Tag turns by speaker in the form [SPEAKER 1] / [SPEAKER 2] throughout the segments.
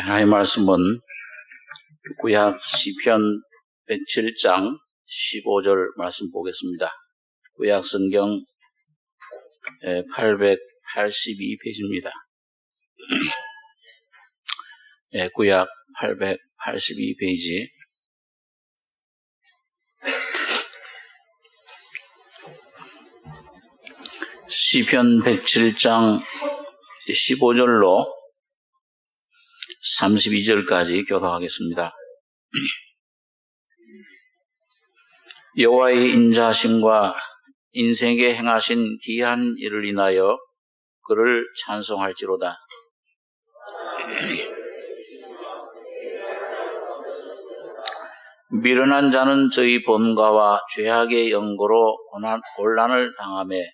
[SPEAKER 1] 하나님의 말씀은 구약 시편 107장 15절 말씀 보겠습니다. 구약 성경 882페이지입니다. 구약 882페이지. 시편 107장 15절로 32절까지 교독하겠습니다. 여호와의 인자심과 인생에 행하신 기이한 일을 인하여 그를 찬송할지로다. 미련한 자는 저희 범과와 죄악의 연고로 곤란을 당하매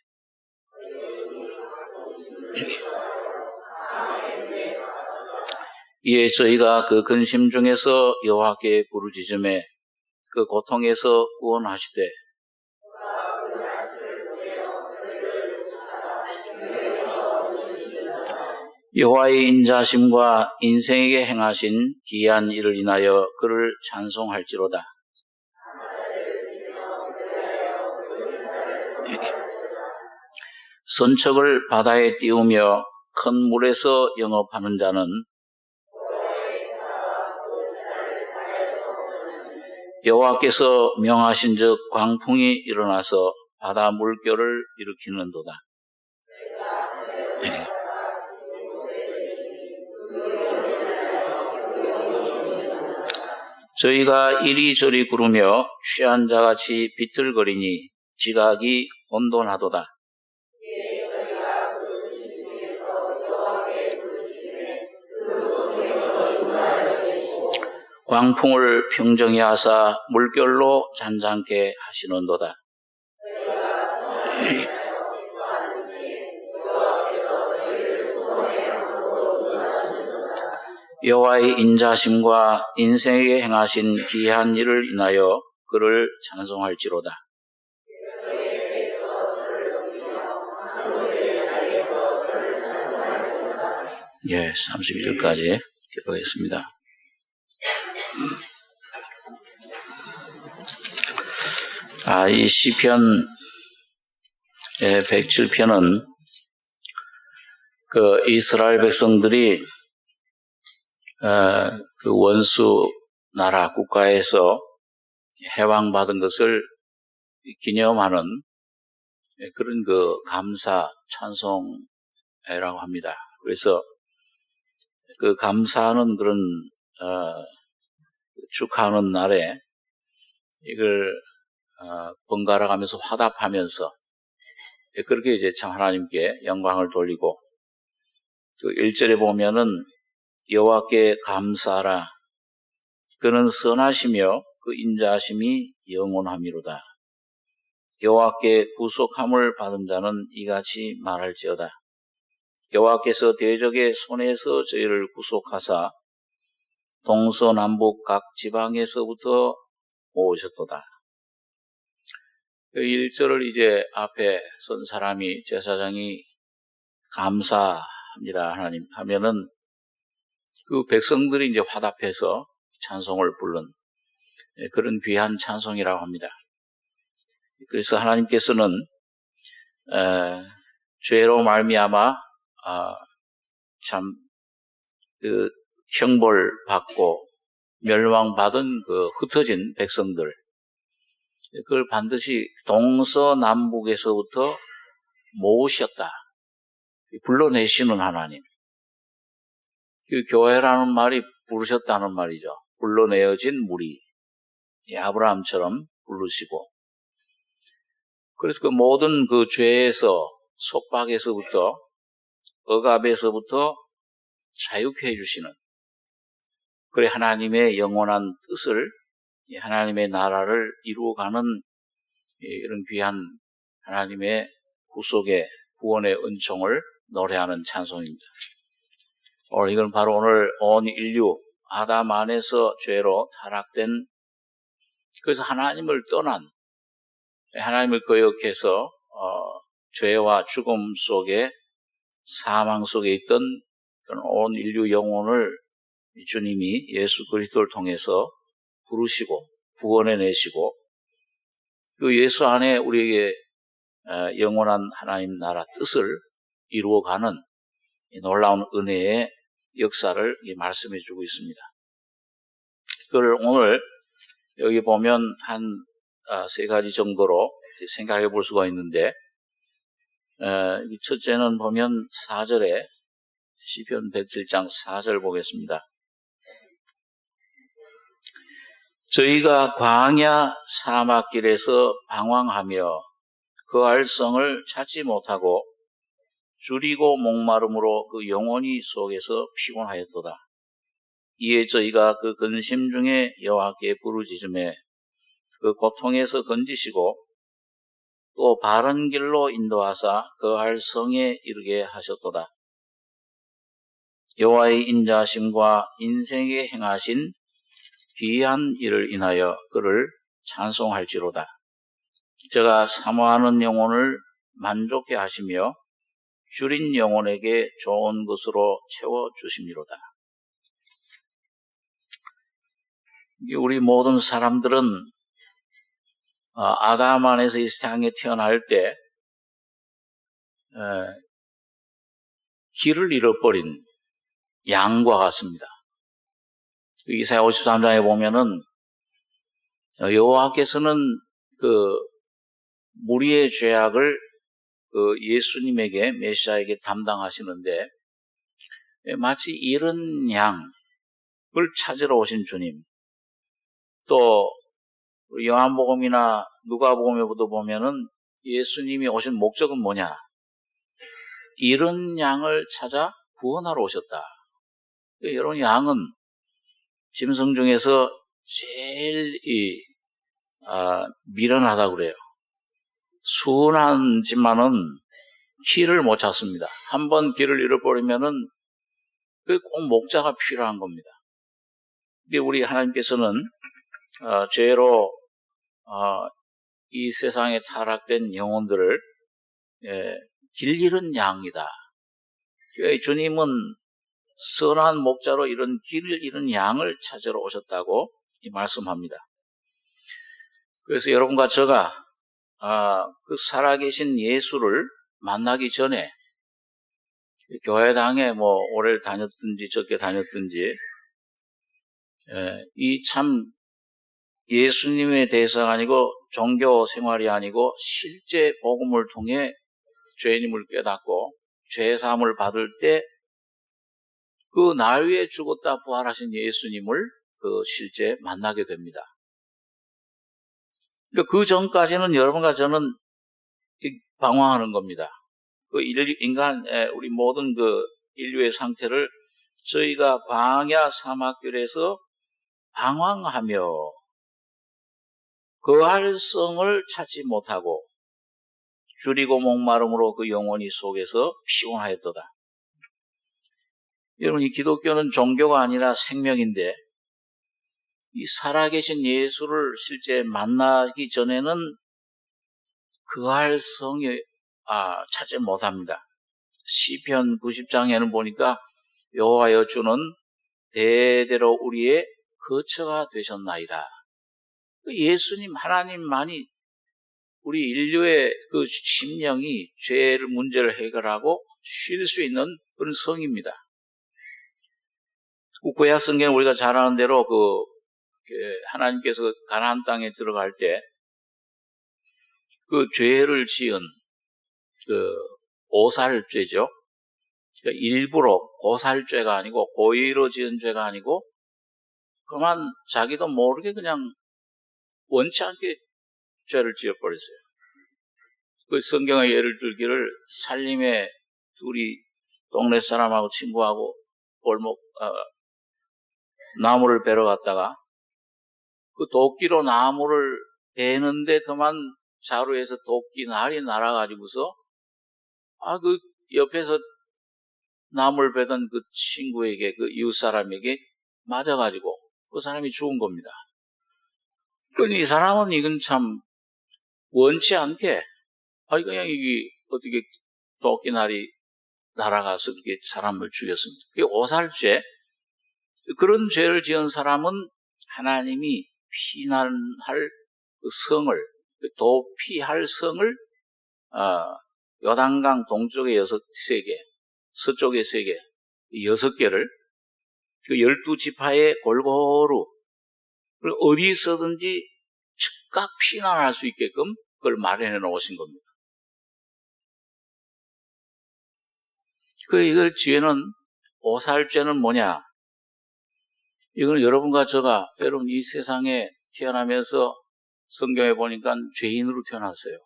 [SPEAKER 1] 이에 저희가 그 근심 중에서 여호와께 부르짖음에 그 고통에서 구원하시되 여호와의 인자심과 인생에게 행하신 기이한 일을 인하여 그를 찬송할지로다. 선척을 바다에 띄우며 큰 물에서 영업하는 자는 여호와께서 명하신즉 광풍이 일어나서 바다 물결을 일으키는도다. 저희가 이리저리 구르며 취한 자같이 비틀거리니 지각이 혼돈하도다. 광풍을 평정히 하사 물결로 잔잔케 하시는도다. 여호와의 인자심과 인생에 행하신 기이한 일을 인하여 그를 찬송할지로다. 예, 32절까지 기도하겠습니다. 이 시편 107편은 그 이스라엘 백성들이 그 원수 나라 국가에서 해방받은 것을 기념하는 그런 그 감사 찬송회라고 합니다. 그래서 그 감사하는 그런 축하하는 날에 이걸 번갈아 가면서 화답하면서 그렇게 이제 참 하나님께 영광을 돌리고 그 1절에 보면은 여호와께 감사하라. 그는 선하시며 그 인자하심이 영원함이로다. 여호와께 구속함을 받은 자는 이같이 말할지어다. 여호와께서 대적의 손에서 저희를 구속하사 동서남북 각 지방에서부터 모으셨도다. 그 1절을 이제 앞에 선 사람이 제사장이 감사합니다 하나님 하면은 그 백성들이 이제 화답해서 찬송을 부른 그런 귀한 찬송이라고 합니다. 그래서 하나님께서는 죄로 말미암아 참 그 형벌 받고 멸망받은 그 흩어진 백성들 그걸 반드시 동서남북에서부터 모으셨다. 불러내시는 하나님. 그 교회라는 말이 부르셨다는 말이죠. 불러내어진 무리. 아브라함처럼 부르시고. 그래서 그 모든 그 죄에서 속박에서부터 억압에서부터 자유케 해주시는 그래 하나님의 영원한 뜻을 하나님의 나라를 이루어가는 이런 귀한 하나님의 구속의 구원의 은총을 노래하는 찬송입니다. 이건 바로 오늘 온 인류 아담 안에서 죄로 타락된 그래서 하나님을 떠난 하나님을 거역해서 죄와 죽음 속에 사망 속에 있던 온 인류 영혼을 주님이 예수 그리스도를 통해서 부르시고 구원해내시고 그 예수 안에 우리에게 영원한 하나님 나라 뜻을 이루어가는 놀라운 은혜의 역사를 말씀해 주고 있습니다. 그걸 오늘 여기 보면 한 세 가지 정도로 생각해 볼 수가 있는데, 첫째는 보면 4절에 시편 107장 4절 보겠습니다. 저희가 광야 사막길에서 방황하며 거할 성을 찾지 못하고 줄이고 목마름으로 그 영혼이 속에서 피곤하였도다. 이에 저희가 그 근심 중에 여호와께 부르짖음에 그 고통에서 건지시고 또 바른 길로 인도하사 거할 성에 이르게 하셨도다. 여호와의 인자하심과 인생에 행하신 귀한 일을 인하여 그를 찬송할지로다. 제가 사모하는 영혼을 만족해 하시며 줄인 영혼에게 좋은 것으로 채워주심이로다. 우리 모든 사람들은 아담 안에서 이 세상에 태어날 때 길을 잃어버린 양과 같습니다. 이사야 53장에 보면은 여호와께서는 그 무리의 죄악을 예수님에게 메시아에게 담당하시는데 마치 잃은 양을 찾으러 오신 주님, 또 요한복음이나 누가복음에도 보면은 예수님이 오신 목적은 뭐냐? 잃은 양을 찾아 구원하러 오셨다. 여러분, 양은 짐승 중에서 제일 미련하다고 그래요. 순하지만은 길을 못 찾습니다. 한번 길을 잃어버리면은 꼭 목자가 필요한 겁니다. 우리 하나님께서는 죄로 이 세상에 타락된 영혼들을 길 잃은 양이다. 주님은 선한 목자로 이런 길을 잃은 양을 찾으러 오셨다고 말씀합니다. 그래서 여러분과 제가 그 살아계신 예수를 만나기 전에 교회당에 오래 다녔든지 적게 다녔든지 이 참 예수님에 대해서가 아니고 종교 생활이 아니고 실제 복음을 통해 죄인임을 깨닫고 죄사함을 받을 때 그 날 위에 죽었다 부활하신 예수님을 실제 만나게 됩니다. 그 전까지는 여러분과 저는 방황하는 겁니다. 우리 모든 인류의 상태를 저희가 광야 사막길에서 방황하며 거할 성을 찾지 못하고 줄이고 목마름으로 그 영혼이 속에서 피곤하였도다. 여러분, 이 기독교는 종교가 아니라 생명인데 이 살아계신 예수를 실제 만나기 전에는 거할 성에 찾지 못합니다. 시편 90장에는 보니까 여호와여 주는 대대로 우리의 거처가 되셨나이다. 예수님 하나님만이 우리 인류의 그 심령이 죄를 문제를 해결하고 쉴 수 있는 그런 성입니다. 구약 성경 우리가 잘 아는 대로 하나님께서 가나안 땅에 들어갈 때 그 죄를 지은 오살죄죠. 그러니까 일부러 고살죄가 아니고 고의로 지은 죄가 아니고 그만 자기도 모르게 그냥 원치 않게 죄를 지어버렸어요. 그 성경의 예를 들기를 살림에 둘이 동네 사람하고 친구하고 나무를 베러 갔다가 그 도끼로 나무를 베는데 그만 자루에서 도끼 날이 날아가지고서 그 옆에서 나무를 베던 그 친구에게, 그 이웃 사람에게 맞아가지고 그 사람이 죽은 겁니다. 이 사람은 이건 참 원치 않게 그냥 이게 어떻게 도끼 날이 날아가서 그렇게 사람을 죽였습니다. 그게 오살죄. 그런 죄를 지은 사람은 하나님이 피난할 그 성을, 도피할 성을 요단강 동쪽에 3개, 서쪽에 3개, 6개를 그 12지파에 골고루 어디서든지 즉각 피난할 수 있게끔 그걸 마련해 놓으신 겁니다. 이걸 죄는, 오살죄는 뭐냐? 이건 여러분과 제가, 여러분 이 세상에 태어나면서 성경에 보니까 죄인으로 태어났어요.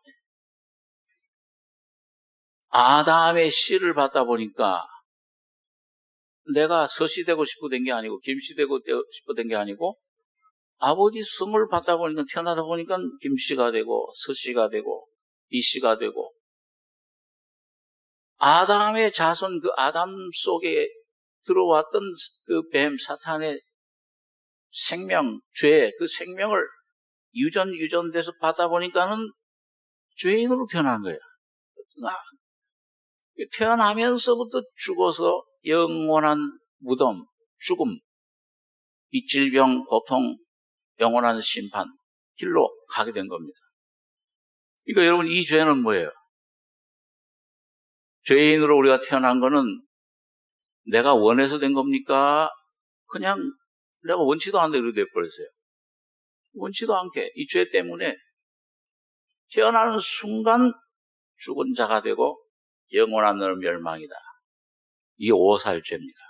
[SPEAKER 1] 아담의 씨를 받다 보니까 내가 서씨 되고 싶어 된 게 아니고 김씨 되고 싶어 된 게 아니고 아버지 성을 받다 보니까 태어나다 보니까 김씨가 되고 서씨가 되고 이씨가 되고 아담의 자손 그 아담 속에 들어왔던 그 뱀 사탄의 생명, 죄, 그 생명을 유전돼서 받다 보니까는 죄인으로 태어난 거예요. 태어나면서부터 죽어서 영원한 무덤, 죽음, 이 질병, 고통, 영원한 심판 길로 가게 된 겁니다. 그러니까 여러분 이 죄는 뭐예요? 죄인으로 우리가 태어난 거는 내가 원해서 된 겁니까? 그냥 내가 원치도 않는데 그렇게 돼버렸어요. 원치도 않게 이 죄 때문에 태어나는 순간 죽은 자가 되고 영원한 너는 멸망이다. 이게 오살죄입니다.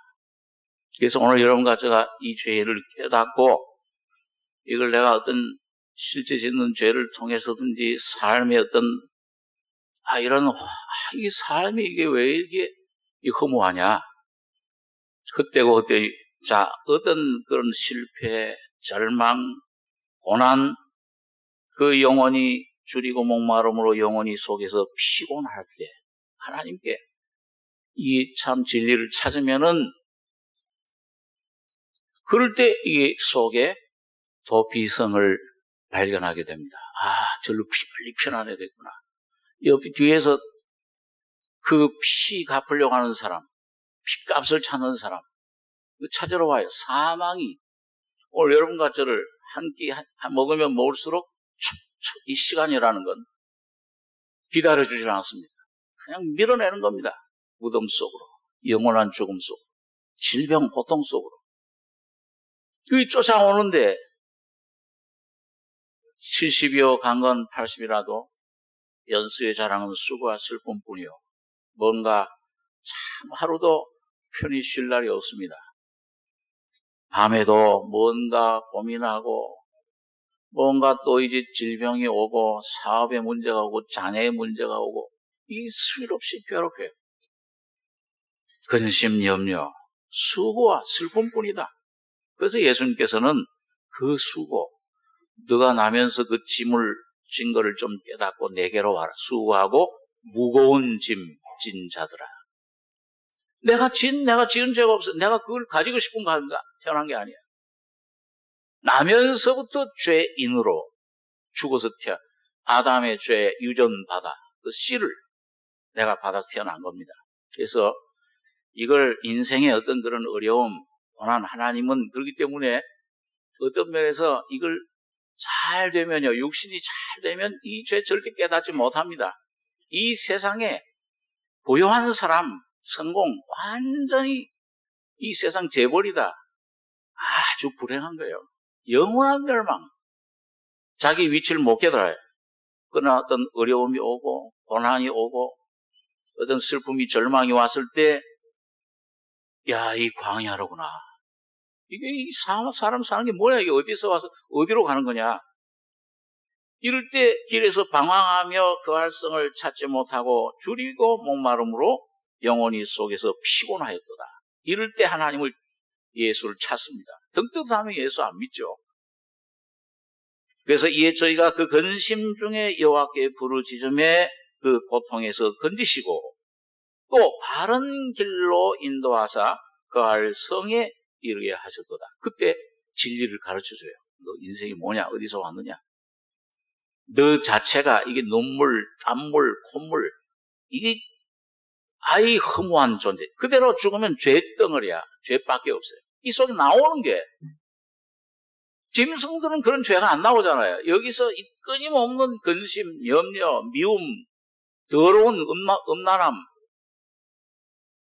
[SPEAKER 1] 그래서 오늘 여러분과 제가 이 죄를 깨닫고 이걸 내가 어떤 실제 짓는 죄를 통해서든지 삶의 어떤 이 삶이 이게 왜 이렇게 허무하냐? 헛되고 헛되이 어떤 그런 실패, 절망, 고난, 그 영혼이 줄이고 목마름으로 영혼이 속에서 피곤할 때 하나님께 이 참 진리를 찾으면은 그럴 때 이 속에 도피성을 발견하게 됩니다. 절로 빨리 편안해졌구나. 옆 뒤에서 그 피 갚으려고 하는 사람, 피값을 찾는 사람 찾으러 와요. 사망이 오늘 여러분과 저를 한 끼 먹으면 먹을수록 이 시간이라는 건 기다려주지 않습니다. 그냥 밀어내는 겁니다. 무덤 속으로, 영원한 죽음 속으로, 질병, 고통 속으로. 그게 쫓아오는데 70이요 강건 80이라도 연수의 자랑은 수고와 슬픔뿐이요. 뭔가 참 하루도 편히 쉴 날이 없습니다. 밤에도 뭔가 고민하고 뭔가 또 이제 질병이 오고 사업의 문제가 오고 장애의 문제가 오고 이 수일 없이 괴롭혀요. 근심, 염려, 수고와 슬픔뿐이다. 그래서 예수님께서는 그 수고, 너가 나면서 그 진 거를 좀 깨닫고 내게로 와라. 수고하고 무거운 짐 진 자들아. 내가 지은 죄가 없어. 내가 그걸 가지고 싶은 거 태어난 게 아니야. 나면서부터 죄인으로 죽어서 아담의 죄 유전받아 그 씨를 내가 받아서 태어난 겁니다. 그래서 이걸 인생의 어떤 그런 어려움, 고난 하나님은 그렇기 때문에 어떤 면에서 이걸 잘 되면요, 육신이 잘 되면 이 죄 절대 깨닫지 못합니다. 이 세상에 부유한 사람, 성공, 완전히 이 세상 재벌이다. 아주 불행한 거예요. 영원한 멸망. 자기 위치를 못 깨달아요. 그러나 어떤 어려움이 오고 고난이 오고 어떤 슬픔이 절망이 왔을 때 이 광야로구나. 이게 이 사람 사는 게 뭐야? 이게 어디서 와서 어디로 가는 거냐? 이럴 때 길에서 방황하며 그 활성을 찾지 못하고 줄이고 목마름으로 영혼이 속에서 피곤하였도다. 이럴 때 하나님을 예수를 찾습니다. 등뜻하면 예수 안 믿죠. 그래서 저희가 그 근심 중에 여호와께 부르짖음에 그 고통에서 건지시고 또 바른 길로 인도하사 그할 성에 이르게 하셨도다. 그때 진리를 가르쳐줘요. 너 인생이 뭐냐? 어디서 왔느냐? 너 자체가 이게 눈물, 땀물, 콧물 이게 허무한 존재. 그대로 죽으면 죄덩어리야. 죄밖에 없어요. 이 속에 나오는 게. 짐승들은 그런 죄가 안 나오잖아요. 여기서 이 끊임없는 근심, 염려, 미움, 더러운 음란함,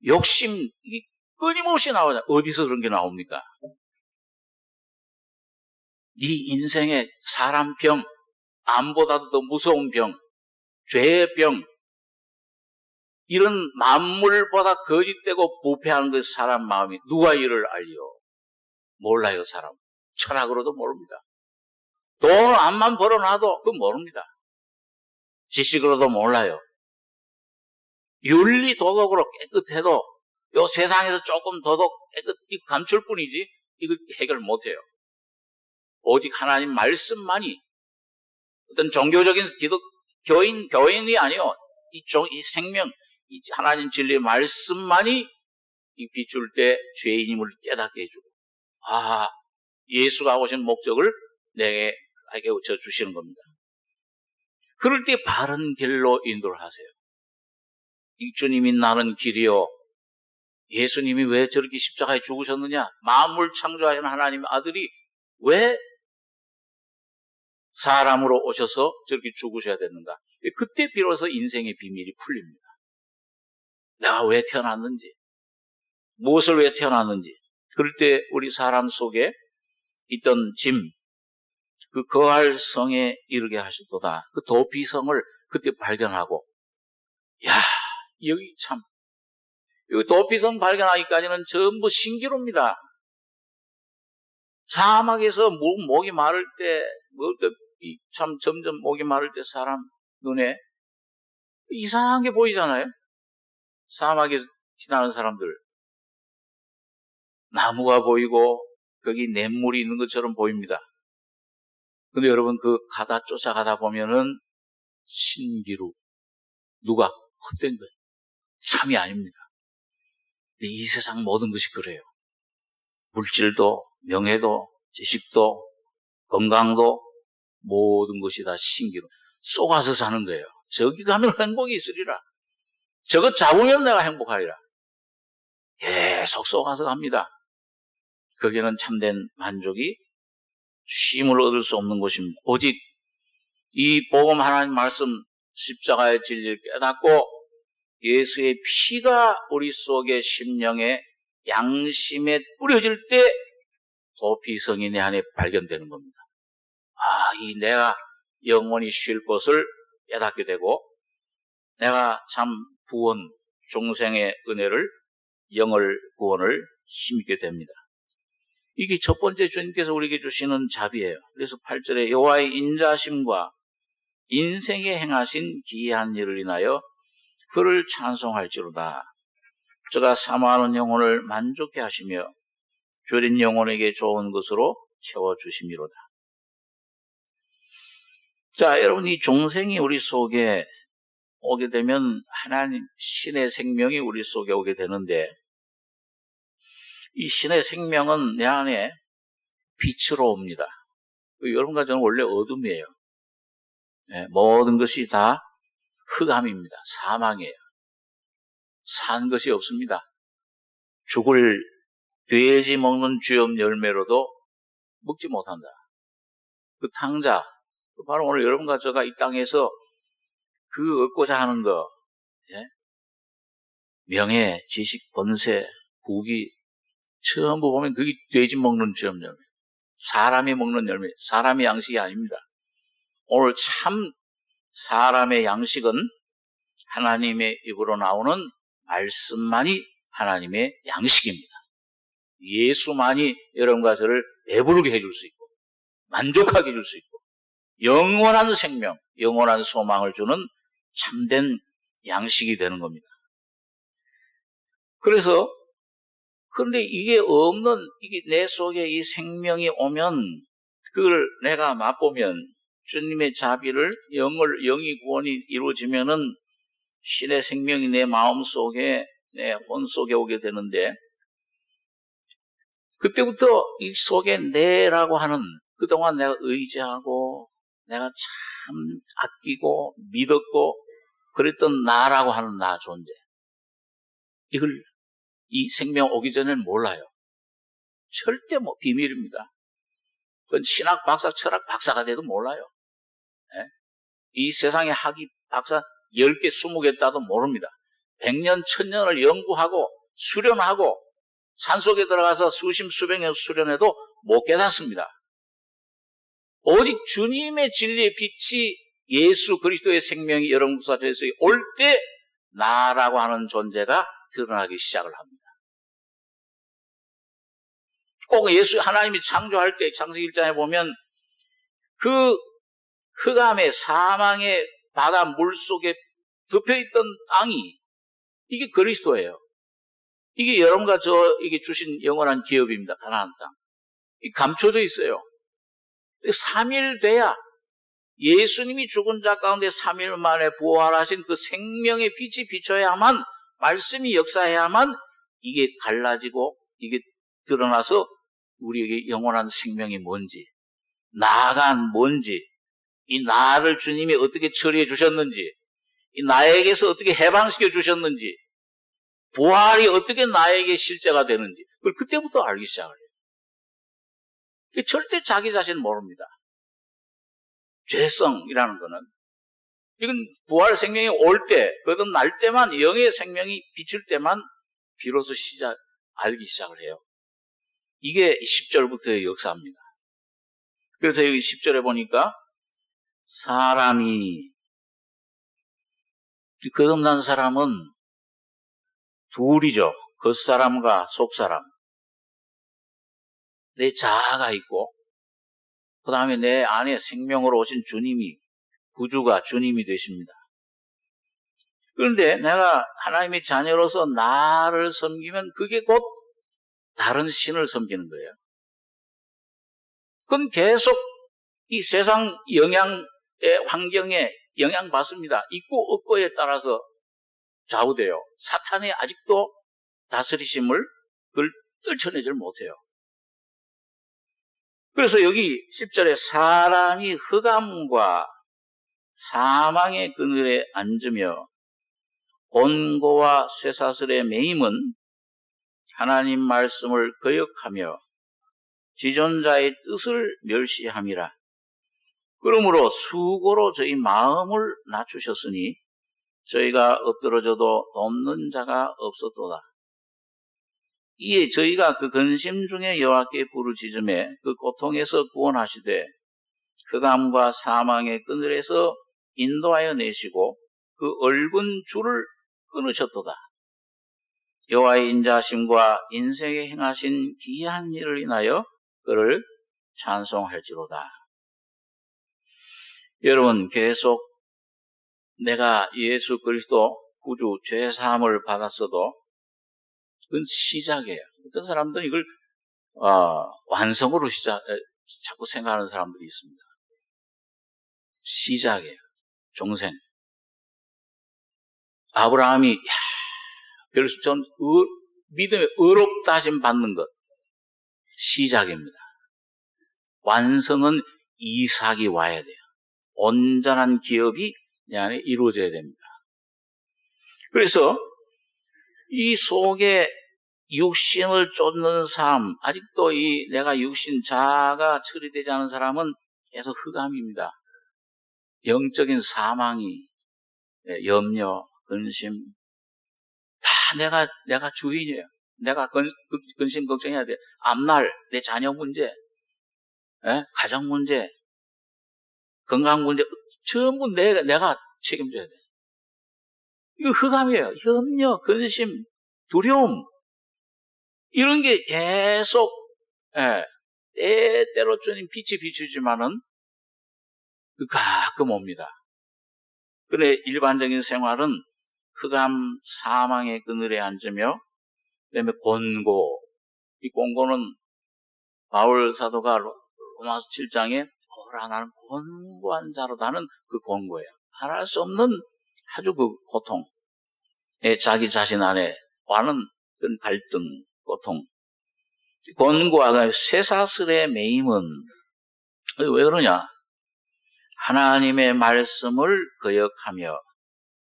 [SPEAKER 1] 욕심, 이 끊임없이 나오잖아요. 어디서 그런 게 나옵니까? 이 인생의 사람병, 암보다도 더 무서운 병, 죄의 병, 이런 만물보다 거짓되고 부패한 그 사람 마음이 누가 이를 알리요? 몰라요, 사람. 철학으로도 모릅니다. 돈 암만 벌어놔도 그건 모릅니다. 지식으로도 몰라요. 윤리 도덕으로 깨끗해도 요 세상에서 조금 도덕 깨끗이 감출 뿐이지 이걸 해결 못해요. 오직 하나님 말씀만이 어떤 종교적인 교인이 아니요. 이 생명, 이 하나님 진리의 말씀만이 이 비출 때 죄인임을 깨닫게 해주고, 아, 예수가 오신 목적을 내게 주시는 겁니다. 그럴 때 바른 길로 인도를 하세요. 이 주님이 나는 길이요. 예수님이 왜 저렇게 십자가에 죽으셨느냐? 만물 창조하신 하나님의 아들이 왜 사람으로 오셔서 저렇게 죽으셔야 됐는가? 그때 비로소 인생의 비밀이 풀립니다. 내가 왜 태어났는지, 무엇을 왜 태어났는지. 그럴 때 우리 사람 속에 있던 짐, 그 거할 성에 이르게 하시도다. 그 도피성을 그때 발견하고, 야, 여기 참, 이 도피성 발견하기까지는 전부 신기루입니다. 사막에서 목이 마를 때, 참 점점 목이 마를 때 사람 눈에 이상한 게 보이잖아요. 사막에서 지나는 사람들. 나무가 보이고 거기 냇물이 있는 것처럼 보입니다. 근데 여러분 쫓아가다 보면은 신기루. 누가 헛된 거예요. 참이 아닙니다. 이 세상 모든 것이 그래요. 물질도, 명예도, 지식도, 건강도 모든 것이 다 신기루. 쏘가서 사는 거예요. 저기 가면 행복이 있으리라. 저것 잡으면 내가 행복하리라. 계속 쏘가서 갑니다. 거기는 참된 만족이 쉼을 얻을 수 없는 것입니다. 오직 이 복음 하나님 말씀 십자가의 진리를 깨닫고 예수의 피가 우리 속의 심령에 양심에 뿌려질 때 도피성이 내 안에 발견되는 겁니다. 이 내가 영원히 쉴 곳을 깨닫게 되고 내가 참 구원, 중생의 은혜를, 영을 구원을 힘있게 됩니다. 이게 첫 번째 주님께서 우리에게 주시는 자비예요. 그래서 8절에 여호와의 인자심과 인생에 행하신 기이한 일을 인하여 그를 찬송할지로다. 저가 사모하는 영혼을 만족해 하시며 졸인 영혼에게 좋은 것으로 채워주심이로다. 자, 여러분, 이 중생이 우리 속에 오게 되면 하나님 신의 생명이 우리 속에 오게 되는데 이 신의 생명은 내 안에 빛으로 옵니다. 여러분과 저는 원래 어둠이에요. 모든 것이 다 흑암입니다. 사망이에요. 산 것이 없습니다. 죽을 돼지 먹는 주염 열매로도 먹지 못한다. 그 탕자, 바로 오늘 여러분과 저가 이 땅에서 그 얻고자 하는 거, 명예, 지식, 권세, 부귀, 전부 보면 그게 돼지 먹는 주염 열매. 사람이 먹는 열매, 사람의 양식이 아닙니다. 오늘 참 사람의 양식은 하나님의 입으로 나오는 말씀만이 하나님의 양식입니다. 예수만이 여러분과 저를 배부르게 해줄 수 있고 만족하게 해줄 수 있고 영원한 생명, 영원한 소망을 주는 참된 양식이 되는 겁니다. 그런데 이게 내 속에 이 생명이 오면 그걸 내가 맛보면 주님의 자비를 영이 구원이 이루어지면은 신의 생명이 내 마음 속에 내 혼 속에 오게 되는데 그때부터 이 속에 내라고 하는 그동안 내가 의지하고 내가 참 아끼고 믿었고 그랬던 나라고 하는 나 존재 이걸 이 생명 오기 전에는 몰라요. 절대 비밀입니다. 그건 신학 박사, 철학 박사가 돼도 몰라요. 예? 이 세상에 학위 박사 10개, 20개 따도 모릅니다. 100년, 1000년을 연구하고 수련하고 산속에 들어가서 수십, 수백 년 수련해도 못 깨닫습니다. 오직 주님의 진리의 빛이 예수 그리스도의 생명이 여러분 속에서 올 때 나라고 하는 존재가 드러나기 시작을 합니다. 꼭 예수 하나님이 창조할 때 창세기 1장에 보면 그 흑암의 사망의 바다 물속에 덮여있던 땅이 이게 그리스도예요. 이게 여러분과 이게 주신 영원한 기업입니다. 가나안 땅. 이 감춰져 있어요. 3일 돼야 예수님이 죽은 자 가운데 3일 만에 부활하신 그 생명의 빛이 비춰야만, 말씀이 역사해야만 이게 갈라지고 이게 드러나서 우리에게 영원한 생명이 뭔지, 나가 뭔지, 이 나를 주님이 어떻게 처리해 주셨는지, 이 나에게서 어떻게 해방시켜 주셨는지, 부활이 어떻게 나에게 실제가 되는지 그걸 그때부터 알기 시작을 해요. 절대 자기 자신 모릅니다. 죄성이라는 거는 이건 부활 생명이 올 때, 거듭날 때만, 영의 생명이 비출 때만 비로소 알기 시작을 해요. 이게 10절부터의 역사입니다. 그래서 여기 10절에 보니까 사람이, 거듭난 사람은 둘이죠. 겉사람과 속사람. 내 자아가 있고 그 다음에 내 안에 생명으로 오신 주님이, 구주가 주님이 되십니다. 그런데 내가 하나님의 자녀로서 나를 섬기면 그게 곧 다른 신을 섬기는 거예요. 그건 계속 이 세상 환경에 영향받습니다. 있고 없고에 따라서 좌우돼요. 사탄이 아직도 다스리심을 그걸 떨쳐내질 못해요. 그래서 여기 10절에 사람이 흑암과 사망의 그늘에 앉으며 곤고와 쇠사슬에 매임은 하나님 말씀을 거역하며 지존자의 뜻을 멸시함이라. 그러므로 수고로 저희 마음을 낮추셨으니 저희가 엎드러져도 돕는 자가 없었도다. 이에 저희가 그 근심 중에 여호와께 부르짖음에 그 고통에서 구원하시되 흑암과 사망의 그늘에서 인도하여 내시고 그 얽은 줄을 끊으셨도다. 여호와의 인자하심과 인생에 행하신 기이한 일을 인하여 그를 찬송할지로다. 여러분, 계속 내가 예수 그리스도 구주 죄사함을 받았어도 그건 시작이에요. 어떤 사람들은 이걸 완성으로 자꾸 생각하는 사람들이 있습니다. 시작이에요. 종생. 아브라함이 별수처럼 믿음의 의롭다 하심 받는 것, 시작입니다. 완성은 이삭이 와야 돼요. 온전한 기업이 내 안에 이루어져야 됩니다. 그래서 이 속에 육신을 쫓는 삶, 아직도 내가 육신 자아가 처리되지 않은 사람은 계속 흑암입니다. 영적인 사망이, 염려, 근심, 다 내가 주인이에요. 내가 근심 걱정해야 돼. 앞날, 내 자녀 문제, 가정 문제, 건강 문제, 전부 내가 책임져야 돼. 이거 흑암이에요. 염려, 근심, 두려움. 이런 게 계속, 때때로 주님 빛이 비추지만은 가끔 옵니다. 그런데 일반적인 생활은 흑암 사망의 그늘에 앉으며, 그 다음에 곤고. 이 곤고는 바울 사도가 로마서 7장에 나는 곤고한 자로다는 그 곤고예요. 말할 수 없는 아주 그 고통. 자기 자신 안에 와는 그런 갈등, 고통. 곤고와 쇠사슬의 매임은 왜 그러냐? 하나님의 말씀을 거역하며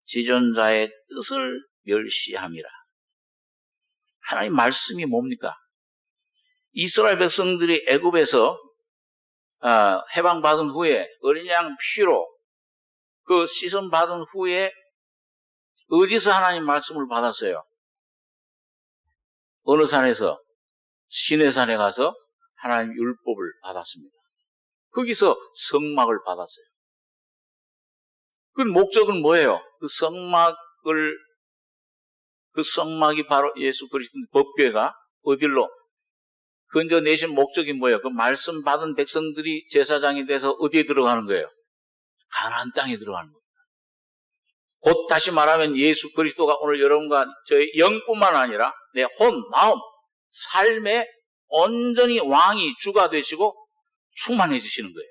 [SPEAKER 1] 지존자의 뜻을 멸시함이라. 하나님 말씀이 뭡니까? 이스라엘 백성들이 애굽에서 해방받은 후에 어린 양 피로 그 씻음 받은 후에 어디서 하나님 말씀을 받았어요? 어느 산에서? 시내산에 가서 하나님 율법을 받았습니다. 거기서 성막을 받았어요. 그 목적은 뭐예요? 그 성막이 바로 예수 그리스도 법궤가 어디로 건져내신 목적이 뭐예요? 그 말씀 받은 백성들이 제사장이 돼서 어디에 들어가는 거예요? 가나안 땅에 들어가는 겁니다. 곧 다시 말하면 예수 그리스도가 오늘 여러분과 저의 영뿐만 아니라 내 혼, 마음, 삶에 온전히 왕이 주가 되시고 충만해지시는 거예요.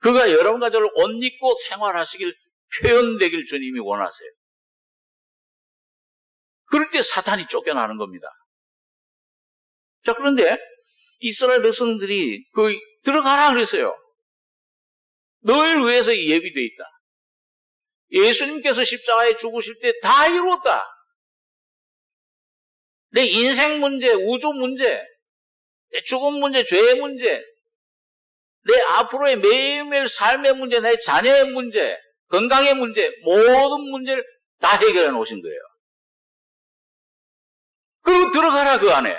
[SPEAKER 1] 그가 여러분과 저를 옷 입고 생활하시길 표현되길 주님이 원하세요. 그럴 때 사탄이 쫓겨나는 겁니다. 자, 그런데 이스라엘 백성들이 들어가라 그랬어요. 너희를 위해서 예비되어 있다. 예수님께서 십자가에 죽으실 때 다 이루었다. 내 인생 문제, 우주 문제, 내 죽음 문제, 죄의 문제, 내 앞으로의 매일매일 삶의 문제, 내 자녀의 문제, 건강의 문제, 모든 문제를 다 해결해 놓으신 거예요. 그리고 들어가라 그 안에.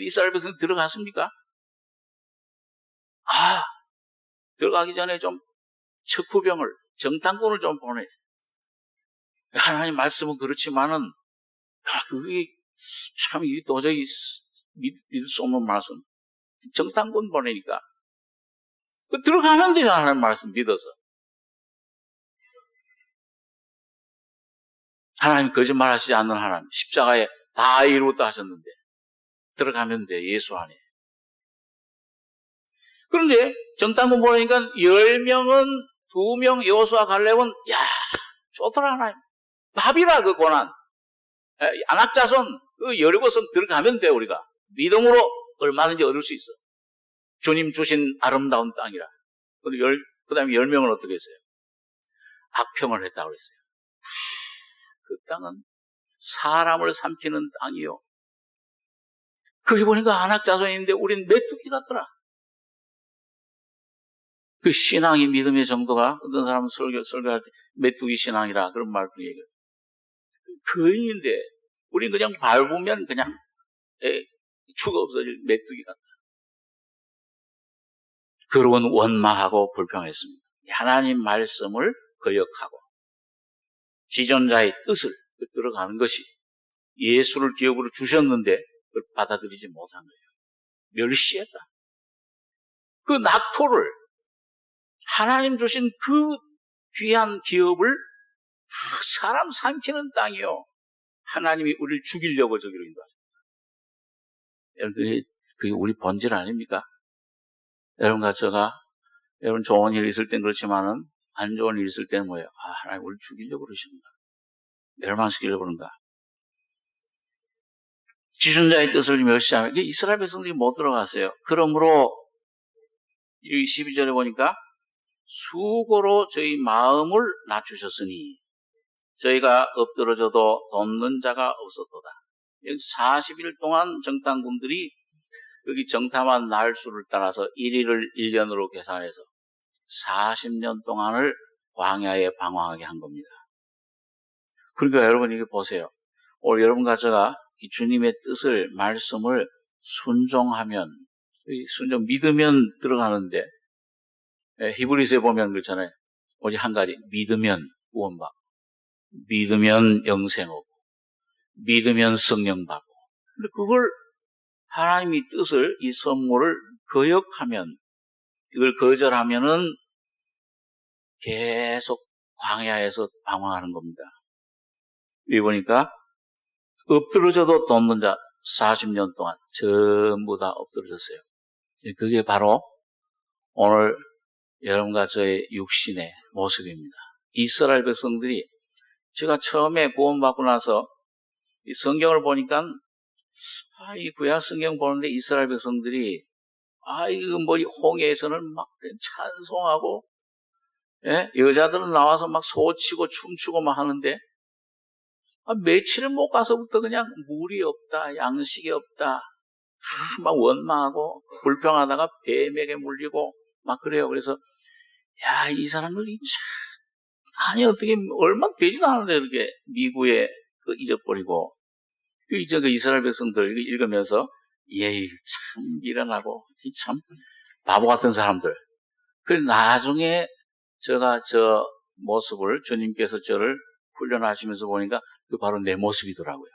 [SPEAKER 1] 이스라엘 백성이 들어갔습니까? 들어가기 전에 좀 척후병을, 정탐꾼을 좀 보내. 하나님 말씀은 그렇지만은 그게 참 도저히 믿을 수 없는 말씀. 정탐꾼 보내니까 들어가면 되잖아. 하나님 말씀 믿어서. 하나님 거짓말하시지 않는 하나님, 십자가에 다 이루었다 하셨는데 들어가면 돼. 예수 안에. 그런데 정탐꾼 보내니까 10명은 2명 여호수아 갈렙은 좋더라 하나님. 밥이라 그 고난. 안악자손 그 여리고성 들어가면 돼. 우리가 믿음으로 얼마든지 얻을 수 있어. 주님 주신 아름다운 땅이라. 그 다음에 10명은 어떻게 했어요? 악평을 했다고 그랬어요. 그 땅은 사람을 삼키는 땅이요. 거기 보니까 안악자손인데 우린 메뚜기 같더라. 그 신앙이 믿음의 정도가 어떤 사람은 설교할 때 메뚜기 신앙이라 그런 말도 얘기해요. 거인인데 우린 그냥 밟으면 그냥 축 없어질 메뚜기 같다. 그런 원망하고 불평했습니다. 하나님 말씀을 거역하고 지존자의 뜻을 들어가는 것이 예수를 기업으로 주셨는데 그걸 받아들이지 못한 거예요. 멸시했다. 그 낙토를 하나님 주신 그 귀한 기업을 사람 삼키는 땅이요. 하나님이 우리를 죽이려고 저기로 인도하십니다. 그게 우리 본질 아닙니까? 여러분과 제가 여러분 좋은 일 있을 땐 그렇지만은 안 좋은 일 있을 때는 뭐예요? 하나님 우리를 죽이려고 그러십니다. 멸망시키려고 그런가? 지존자의 뜻을 멸시하면 이스라엘 백성들이 못 들어갔어요. 그러므로 12절에 보니까 수고로 저희 마음을 낮추셨으니 저희가 엎드러져도 돕는 자가 없었도다. 40일 동안 정탐꾼들이 여기 정탐한 날수를 따라서 1일을 1년으로 계산해서 40년 동안을 광야에 방황하게 한 겁니다. 그러니까 여러분 이게 보세요. 오늘 여러분과 제가 이 주님의 뜻을, 말씀을 순종하면, 믿으면 들어가는데, 히브리서에 보면 그렇잖아요. 오직 한 가지, 믿으면 구원받고, 믿으면 영생 오고, 믿으면 성령 받고. 근데 그걸 하나님의 뜻을, 이 선물을 거역하면, 이걸 거절하면은 계속 광야에서 방황하는 겁니다. 여기 보니까 엎드러져도 돕는 자 40년 동안 전부 다 엎드러졌어요. 그게 바로 오늘 여러분과 저의 육신의 모습입니다. 이스라엘 백성들이 제가 처음에 구원받고 나서 이 성경을 보니까 이 구약 성경 보는데 이스라엘 백성들이 이거 뭐 홍해에서는 막 찬송하고 여자들은 나와서 막 소치고 춤추고 막 하는데 며칠 못 가서부터 그냥 물이 없다, 양식이 없다, 막 원망하고 불평하다가 뱀에게 물리고 막 그래요. 그래서 야, 이 사람들이 참, 아니 어떻게 얼마 되지도 않은데 이렇게 미국에 잊어버리고 이제 그 이스라엘 백성들 읽으면서 예이 참 미련하고 참 바보 같은 사람들. 그 나중에 제가 저 모습을 주님께서 저를 훈련하시면서 보니까 그 바로 내 모습이더라고요.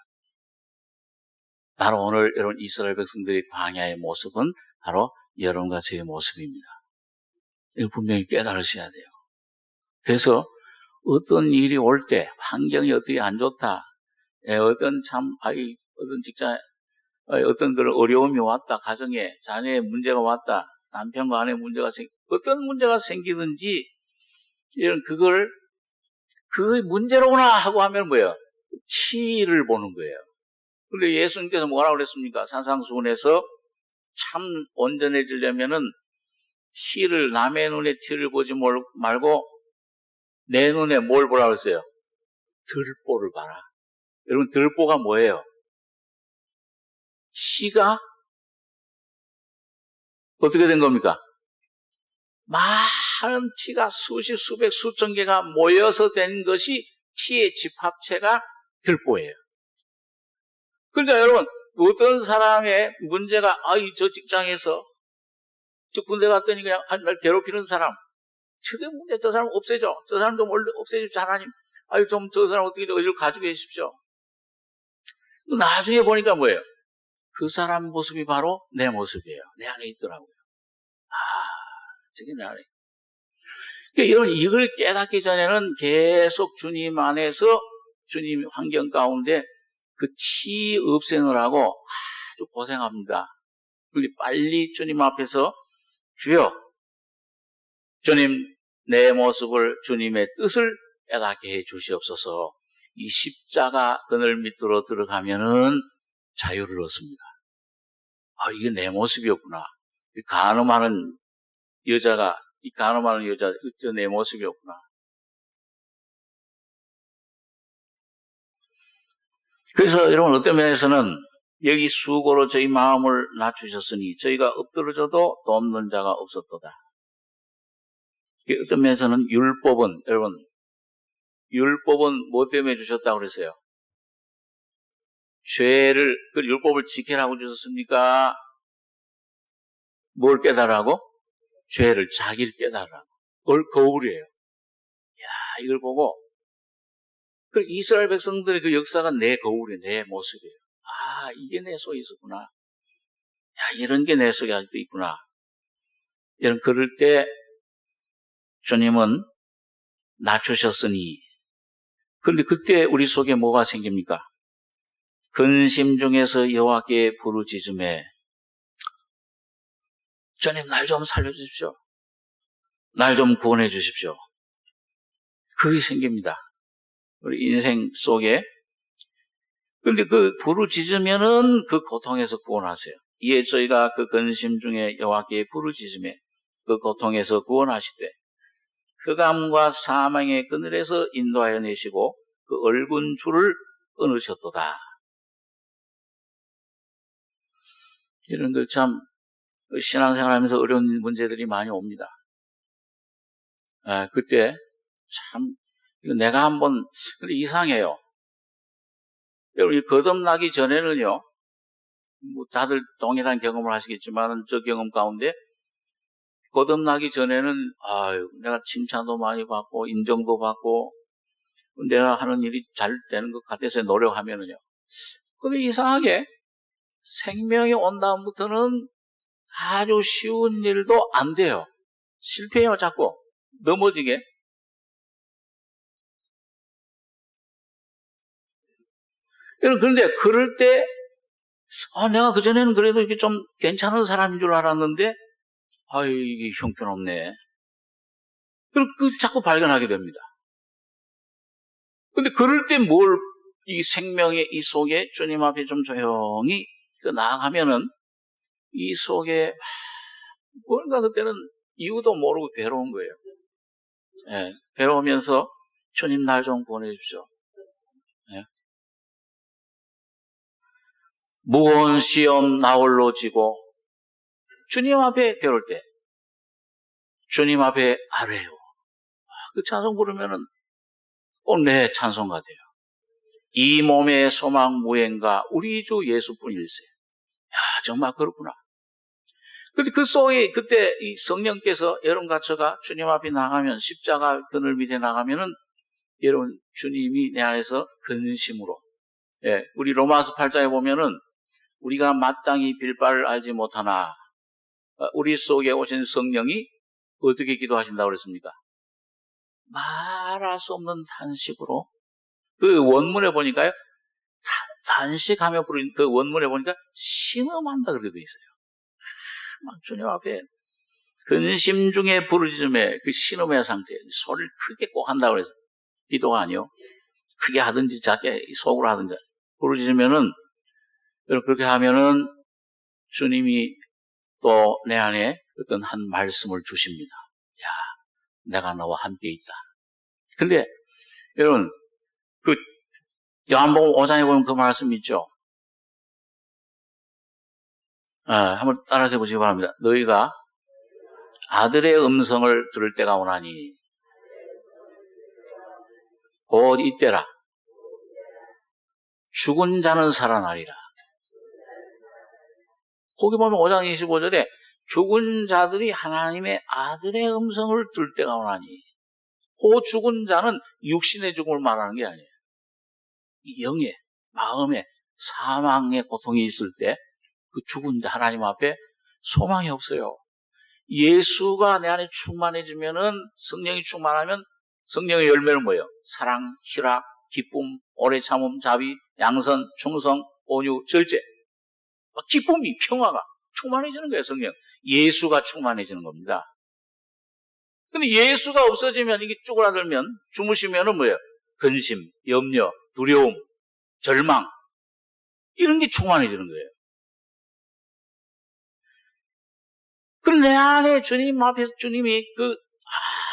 [SPEAKER 1] 바로 오늘 여러분 이스라엘 백성들의 광야의 모습은 바로 여러분과 저의 모습입니다. 이거 분명히 깨달으셔야 돼요. 그래서 어떤 일이 올 때 환경이 어떻게 안 좋다, 어떤 어떤 직장, 어떤 그런 어려움이 왔다, 가정에 자녀의 문제가 왔다, 남편과 아내의 문제가 어떤 문제가 생기든지 이런 그게 문제로구나 하고 하면 뭐예요? 티를 보는 거예요. 근데 예수님께서 뭐라고 그랬습니까? 산상수훈에서 참 온전해지려면은 남의 눈에 티를 보지 말고 내 눈에 뭘 보라고 했어요? 들보를 봐라. 여러분, 들보가 뭐예요? 티가 어떻게 된 겁니까? 많은 티가 수십, 수백, 수천 개가 모여서 된 것이 티의 집합체가 들보예요. 그러니까 여러분, 어떤 사람의 문제가, 저 직장에서, 저 군대 갔더니 그냥 날 괴롭히는 사람, 저게 문제, 저 사람 없애줘. 저 사람 좀 없애주십시오, 하나님. 저 사람 어떻게 어디를 가지고 계십시오. 나중에 보니까 뭐예요? 그 사람 모습이 바로 내 모습이에요. 내 안에 있더라고요. 저게 내 안에. 그러니까 여러분, 이걸 깨닫기 전에는 계속 주님 안에서, 주님 환경 가운데 그 티 없애느라고 아주 고생합니다. 그런데 빨리 주님 앞에서 주여, 주님 내 모습을 주님의 뜻을 깨닫게 해 주시옵소서. 이 십자가 그늘 밑으로 들어가면은 자유를 얻습니다. 이게 내 모습이었구나. 이 간음하는 여자, 저 내 모습이었구나. 그래서 여러분 어떤 면에서는 여기 수고로 저희 마음을 낮추셨으니 저희가 엎드러져도 돕는 자가 없었도다. 어떤 면에서는 여러분 율법은 뭐 때문에 주셨다고 그랬어요? 그 율법을 지키라고 주셨습니까? 뭘 깨달으라고? 죄를 자기를 깨달으라고. 거울이에요. 이걸 보고 그 이스라엘 백성들의 그 역사가 내 거울이에요. 내 모습이에요. 이게 내 속에 있었구나. 이런 게 내 속에 아직도 있구나. 여러분 그럴 때 주님은 낮추셨으니 그런데 그때 우리 속에 뭐가 생깁니까? 근심 중에서 여호와께 부르짖음에 주님 날 좀 살려주십시오. 날 좀 구원해 주십시오. 그게 생깁니다. 우리 인생 속에. 그런데 그 부르짖으면은 그 고통에서 구원하세요. 이에 저희가 그 근심 중에 여호와께 부르짖음에 그 고통에서 구원하시되 흑암과 사망의 그늘에서 인도하여 내시고 그 얽은 줄을 끊으셨도다. 이런 걸 참 신앙생활하면서 어려운 문제들이 많이 옵니다. 그때 참 내가 한번 근데 이상해요. 여러분 거듭나기 전에는요, 다들 동일한 경험을 하시겠지만 저 경험 가운데 거듭나기 전에는 내가 칭찬도 많이 받고 인정도 받고 내가 하는 일이 잘 되는 것 같아서 노력하면은요. 근데 이상하게 생명이 온 다음부터는 아주 쉬운 일도 안 돼요. 실패해요, 자꾸. 넘어지게. 그런데 그럴 때, 내가 그전에는 그래도 이게 좀 괜찮은 사람인 줄 알았는데, 이게 형편없네. 그럼 자꾸 발견하게 됩니다. 근데 그럴 때 이 생명의 이 속에 주님 앞에 좀 조용히 나아가면은 이 속에 뭔가 그때는 이유도 모르고 괴로운 거예요. 괴로우면서 주님 날 좀 구원해 주십시오. 무거운 시험 나홀로 지고 주님 앞에 배울 때 주님 앞에 아뢰요. 그 찬송 부르면은 꼭 내 찬송가 돼요. 이 몸의 소망 무행가 우리 주 예수뿐일세. 야, 정말 그렇구나. 근데 그 속에 그때 이 성령께서 여러분과 저가 주님 앞에 나가면 십자가 그늘 밑에 나가면은 여러분 주님이 내 안에서 근심으로 우리 로마서 8장에 보면은 우리가 마땅히 빌 바를 알지 못하나 우리 속에 오신 성령이 어떻게 기도하신다고 그랬습니까? 말할 수 없는 탄식으로 그 원문에 보니까요 단식하며 부르는 그 원문에 보니까 신음한다 그렇게 되어 있어요. 막 주님 앞에 근심 중에 부르짖음에 그 신음의 상태 소리를 크게 꼭 한다고 그래서 기도가 아니요 크게 하든지 작게 속으로 하든지 부르짖으면은 그렇게 하면은 주님이 또 내 안에 어떤 한 말씀을 주십니다. 야, 내가 너와 함께 있다. 근데 여러분 그 요한복음 5장에 보면 그 말씀 있죠. 한번 따라서 해보시기 바랍니다. 너희가 아들의 음성을 들을 때가 오나니 곧 이때라. 죽은 자는 살아나리라. 거기 보면 5장 25절에 죽은 자들이 하나님의 아들의 음성을 들을 때가 오나니 그 죽은 자는 육신의 죽음을 말하는 게 아니에요. 영의, 마음의, 사망의 고통이 있을 때 그 죽은 자 하나님 앞에 소망이 없어요. 예수가 내 안에 충만해지면은 성령이 충만하면 성령의 열매는 뭐예요? 사랑, 희락, 기쁨, 오래 참음, 자비, 양선, 충성, 온유, 절제. 기쁨이, 평화가 충만해지는 거예요, 성령. 예수가 충만해지는 겁니다. 근데 예수가 없어지면 이게 쪼그라들면 주무시면은 뭐예요? 근심, 염려, 두려움, 절망 이런 게 충만해지는 거예요. 그럼 내 안에 주님 앞에서 주님이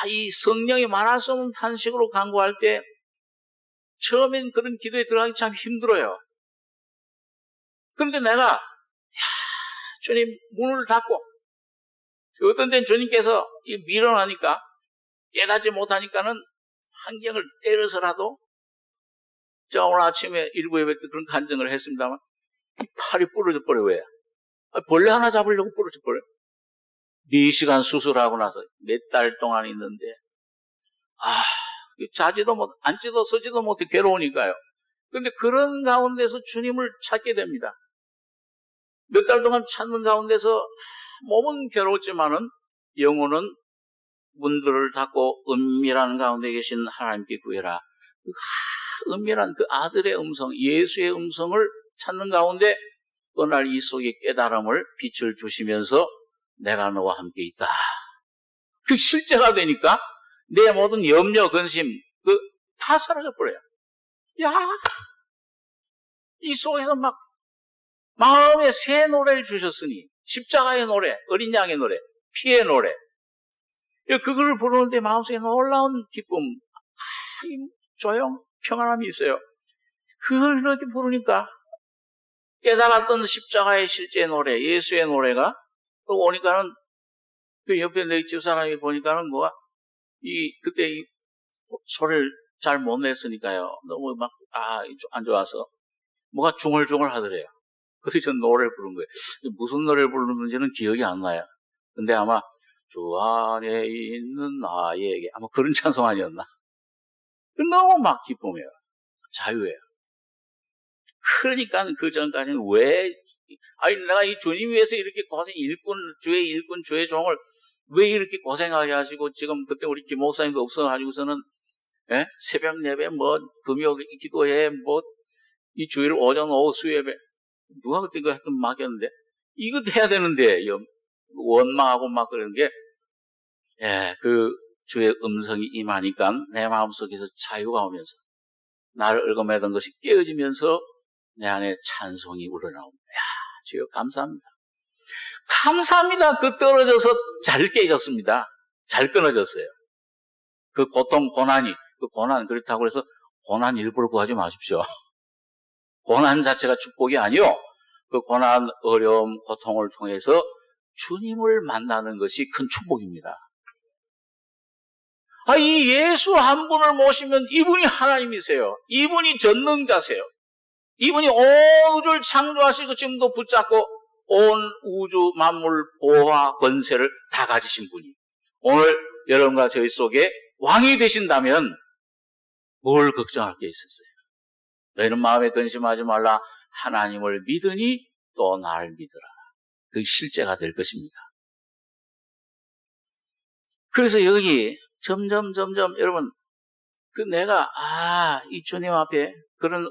[SPEAKER 1] 이 성령이 말할 수 없는 탄식으로 간구할 때 처음엔 그런 기도에 들어가기 참 힘들어요. 그런데 내가 주님 문을 닫고 어떤 때는 주님께서 밀어나니까 깨닫지 못하니까는 환경을 때려서라도 제가 오늘 아침에 일부 예배 때 그런 간증을 했습니다만 이 팔이 부러져 버려. 왜? 벌레 하나 잡으려고 부러져 버려. 4시간 수술하고 나서 몇 달 동안 있는데 자지도 못, 앉지도 서지도 못해 괴로우니까요. 그런데 그런 가운데서 주님을 찾게 됩니다. 몇 달 동안 찾는 가운데서 몸은 괴로웠지만은 영혼은 문들을 닫고 은밀한 가운데 계신 하나님께 구해라. 은밀한 그 아들의 음성, 예수의 음성을 찾는 가운데 어느 날 이 속에 깨달음을 빛을 주시면서 내가 너와 함께 있다. 그 실제가 되니까 내 모든 염려, 근심 다 사라져 버려요. 야, 이 속에서 막 마음에 새 노래를 주셨으니 십자가의 노래, 어린 양의 노래, 피의 노래 그걸 부르는데 마음속에 놀라운 기쁨, 조용, 평안함이 있어요. 그걸 이렇게 부르니까 깨달았던 십자가의 실제 노래, 예수의 노래가 또 오니까는 그 옆에 내 집사람이 보니까는 그때 소리를 잘 못 냈으니까요. 너무 안 좋아서 뭐가 중얼중얼 하더래요. 그래서 전 노래를 부른 거예요. 무슨 노래를 부르는지는 기억이 안 나요. 근데 아마 주 안에 있는 나에게 아마 그런 찬송 아니었나? 너무 막 기쁨이에요. 자유예요. 그러니까 그 전까지는 내가 이 주님 위해서 이렇게 주의 일꾼, 주의 종을 왜 이렇게 고생하게 하시고 지금 그때 우리 김 목사님도 없어가지고서는 새벽 예배 금요 기도회 이 주일 오전 오후 수예배 누가 그때 이거 했던 맡겼는데 이것도 해야 되는데 원망하고 막 그러는 게 그 주의 음성이 임하니까 내 마음속에서 자유가 오면서 나를 얽어매던 것이 깨어지면서 내 안에 찬송이 우러나옵니다. 주여 감사합니다. 감사합니다. 떨어져서 잘 깨졌습니다. 잘 끊어졌어요. 그 고통, 고난 그렇다고 해서 고난 일부러 구하지 마십시오. 고난 자체가 축복이 아니요. 그 고난, 어려움, 고통을 통해서 주님을 만나는 것이 큰 축복입니다. 이 예수 한 분을 모시면 이분이 하나님이세요. 이분이 전능자세요. 이분이 온 우주를 창조하시고 지금도 붙잡고 온 우주 만물 보호와 권세를 다 가지신 분이 오늘 여러분과 저희 속에 왕이 되신다면 뭘 걱정할 게 있었어요? 너희는 마음에 근심하지 말라. 하나님을 믿으니 또 나를 믿으라. 그게 실제가 될 것입니다. 그래서 여기 점점 여러분 내가 이 주님 앞에 그런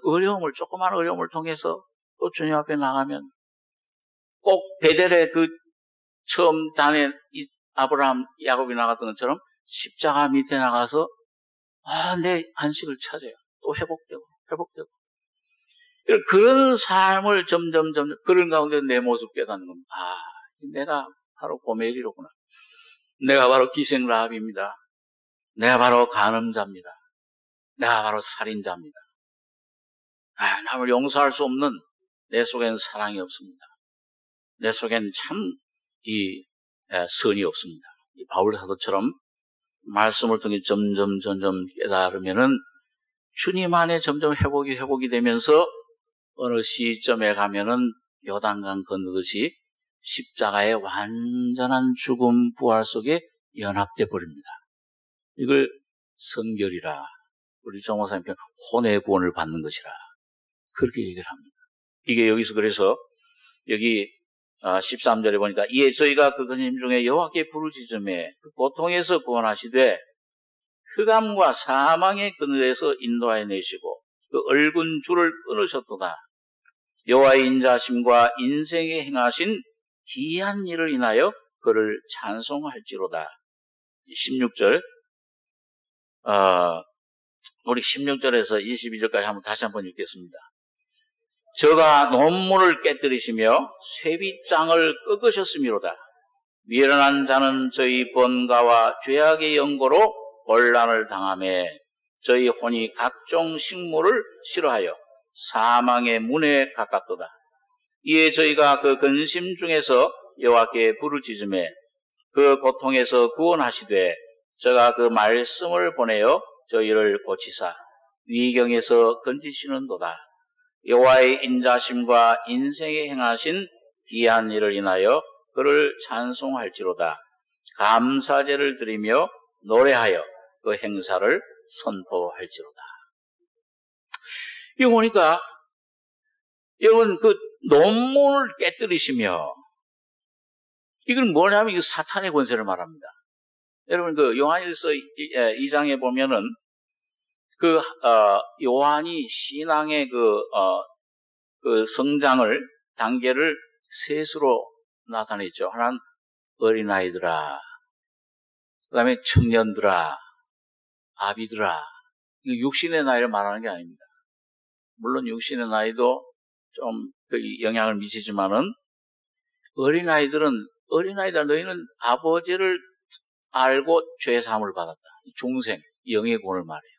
[SPEAKER 1] 조그마한 어려움을 통해서 또 주님 앞에 나가면 꼭 베델에 그 처음 단에 아브라함, 야곱이 나갔던 것처럼 십자가 밑에 나가서 내 안식을 찾아요. 또 회복되고 그런 삶을 점점 그런 가운데 내 모습 깨닫는 겁니다. 내가 바로 고멜이로구나. 내가 바로 기생 라합입니다. 내가 바로 간음자입니다. 내가 바로 살인자입니다. 남을 용서할 수 없는 내 속에는 사랑이 없습니다. 내 속에는 참 선이 없습니다. 바울 사도처럼 말씀을 통해 점점 깨달으면은 주님 안에 점점 회복이 되면서 어느 시점에 가면은 요단강 건너듯이 십자가의 완전한 죽음 부활 속에 연합돼 버립니다. 이걸 성결이라, 우리 정목사님 편 혼의 구원을 받는 것이라 그렇게 얘기를 합니다. 이게 여기서 그래서 여기 13절에 보니까 이에 저희가 그 근심 중에 여호와께 부르짖음에 그 고통에서 구원하시되 흑암과 사망의 그늘에서 인도하여 내시고 그 얽은 줄을 끊으셨도다. 여호와의 인자심과 인생에 행하신 기이한 일을 인하여 그를 찬송할지로다. 16절 우리 16절에서 22절까지 다시 한번 읽겠습니다. 저가 논문을 깨뜨리시며 쇠빗장을 꺾으셨음이로다. 미련한 자는 저희 번가와 죄악의 연고로 곤란을 당하며 저희 혼이 각종 식물을 싫어하여 사망의 문에 가깝도다. 이에 저희가 그 근심 중에서 여호와께 부르짖음에 그 고통에서 구원하시되 저가 그 말씀을 보내어 저희를 고치사 위경에서 건지시는도다. 여호와의 인자심과 인생에 행하신 기이한 일을 인하여 그를 찬송할지로다. 감사제를 드리며 노래하여 그 행사를 선포할지로다. 이거 보니까 여러분 그 논문을 깨뜨리시며 이건 뭐냐면 이거 사탄의 권세를 말합니다. 여러분 그 요한일서 2장에 보면은 그 요한이 신앙의 그 성장을 단계를 셋으로 나타냈죠. 하나는 어린아이들아, 그 다음에 청년들아, 아비들아. 이거 육신의 나이를 말하는 게 아닙니다. 물론 육신의 나이도 좀 그 영향을 미치지만은 어린아이들아 너희는 아버지를 알고 죄사함을 받았다. 중생, 영의 구원을 말해요.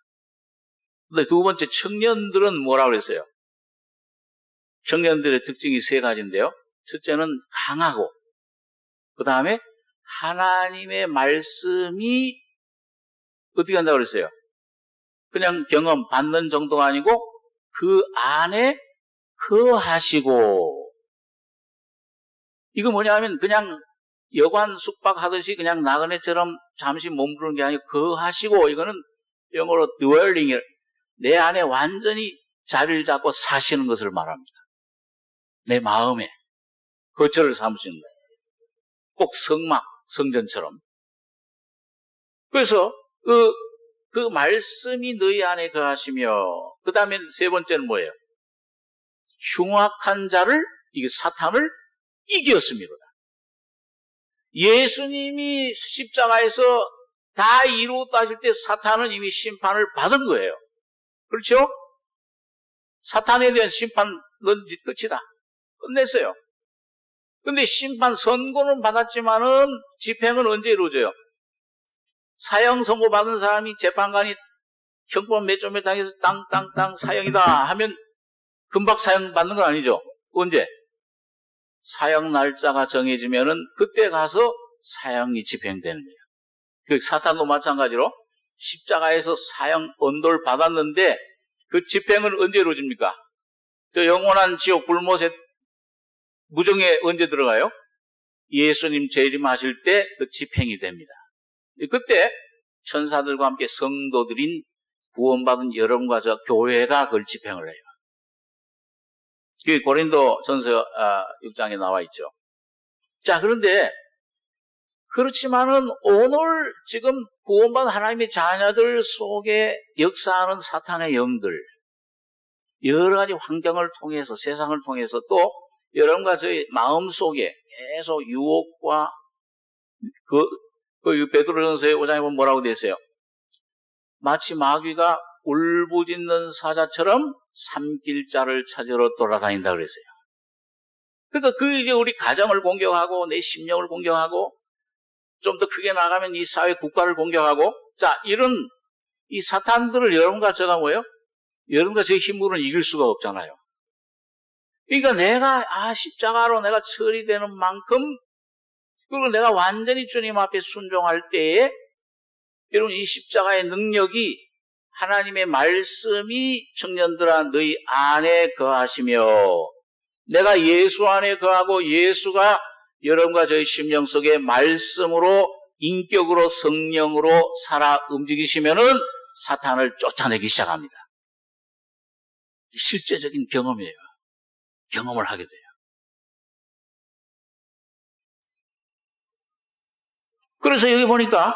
[SPEAKER 1] 근데 두 번째 청년들은 뭐라고 그랬어요? 청년들의 특징이 세 가지인데요. 첫째는 강하고, 그 다음에 하나님의 말씀이 어떻게 한다고 그랬어요? 그냥 경험 받는 정도가 아니고 그 안에 거하시고. 이거 뭐냐면 그냥 여관 숙박하듯이 그냥 나그네처럼 잠시 머무르는 게 아니고 거하시고, 이거는 영어로 dwelling, 내 안에 완전히 자리를 잡고 사시는 것을 말합니다. 내 마음에 거처를 삼으시는 거예요. 꼭 성전처럼. 그래서 그 말씀이 너희 안에 거하시며, 그 다음에 세 번째는 뭐예요? 흉악한 자를, 이게 사탄을 이겼습니다. 예수님이 십자가에서 다 이루었다 하실 때 사탄은 이미 심판을 받은 거예요. 그렇죠? 사탄에 대한 심판은 끝이다. 끝냈어요. 근데 심판 선고는 받았지만은 집행은 언제 이루어져요? 사형 선고 받은 사람이 재판관이 형법 몇 점에 당해서 땅 사형이다 하면 금방 사형 받는 건 아니죠. 언제? 사형 날짜가 정해지면은 그때 가서 사형이 집행되는 거예요. 그 사탄도 마찬가지로 십자가에서 사형 언도를 받았는데 그 집행은 언제 이루어집니까? 저 영원한 지옥 불못에 무정에 언제 들어가요? 예수님 재림하실 때 그 집행이 됩니다. 그때 천사들과 함께 성도들인 구원받은 여러분과 저 교회가 그걸 집행을 해요. 그게 고린도 전서 6장에 나와 있죠. 자, 그런데 그렇지만은 오늘 지금 구원받은 하나님의 자녀들 속에 역사하는 사탄의 영들, 여러 가지 환경을 통해서, 세상을 통해서 또 여러분과 저희 마음 속에 계속 유혹과 베드로전서의 5장에 보면 뭐라고 되어 있어요? 마치 마귀가 울부짖는 사자처럼 삼킬 자를 찾으러 돌아다닌다 그랬어요. 그러니까 그 이제 우리 가정을 공격하고 내 심령을 공격하고 좀 더 크게 나가면 이 사회 국가를 공격하고 자 이런 이 사탄들을 여러분과 제가 뭐예요? 여러분과 제 힘으로는 이길 수가 없잖아요. 그러니까 내가 십자가로 내가 처리되는 만큼 그리고 내가 완전히 주님 앞에 순종할 때에 여러분 이 십자가의 능력이 하나님의 말씀이 청년들아 너희 안에 거하시며 내가 예수 안에 거하고 예수가 여러분과 저희 심령 속에 말씀으로 인격으로 성령으로 살아 움직이시면은 사탄을 쫓아내기 시작합니다. 실제적인 경험이에요. 경험을 하게 돼요. 그래서 여기 보니까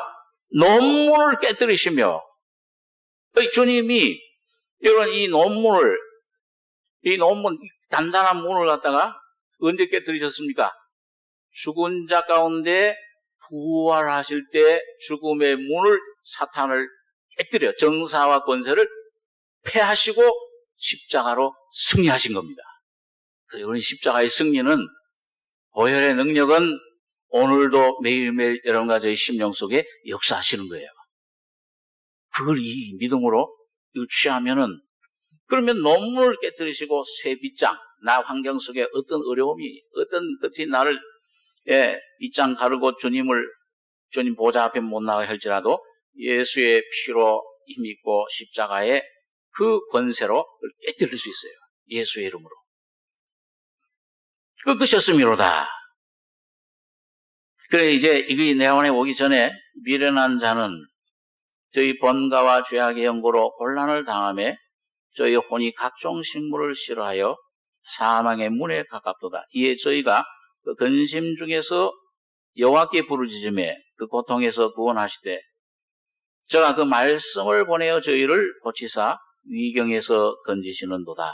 [SPEAKER 1] 논문을 깨뜨리시며 주님이 여러분 이 논문 단단한 문을 갖다가 언제 깨뜨리셨습니까? 죽은 자 가운데 부활하실 때 죽음의 문을 사탄을 깨뜨려 정사와 권세를 패하시고 십자가로 승리하신 겁니다. 그래서 십자가의 승리는 보혈의 능력은 오늘도 매일매일 여러분과 저희 심령 속에 역사하시는 거예요. 그걸 이 믿음으로 취하면은 그러면 논문을 깨뜨리시고 쇠빗장 나 환경 속에 어떤 어려움이 어떤 것이 나를 빗장 가르고 주님 보좌 앞에 못 나가게 할지라도 예수의 피로 힘있고 십자가의 그 권세로 깨뜨릴 수 있어요. 예수의 이름으로. 끝이었음이로다. 그래 이제 이게 내 안에 오기 전에 미련한 자는 저희 번가와 죄악의 연고로 곤란을 당하며 저희 혼이 각종 식물을 싫어하여 사망의 문에 가깝도다. 이에 저희가 그 근심 중에서 여호와께 부르짖음에 그 고통에서 구원하시되 저가 그 말씀을 보내어 저희를 고치사 위경에서 건지시는도다.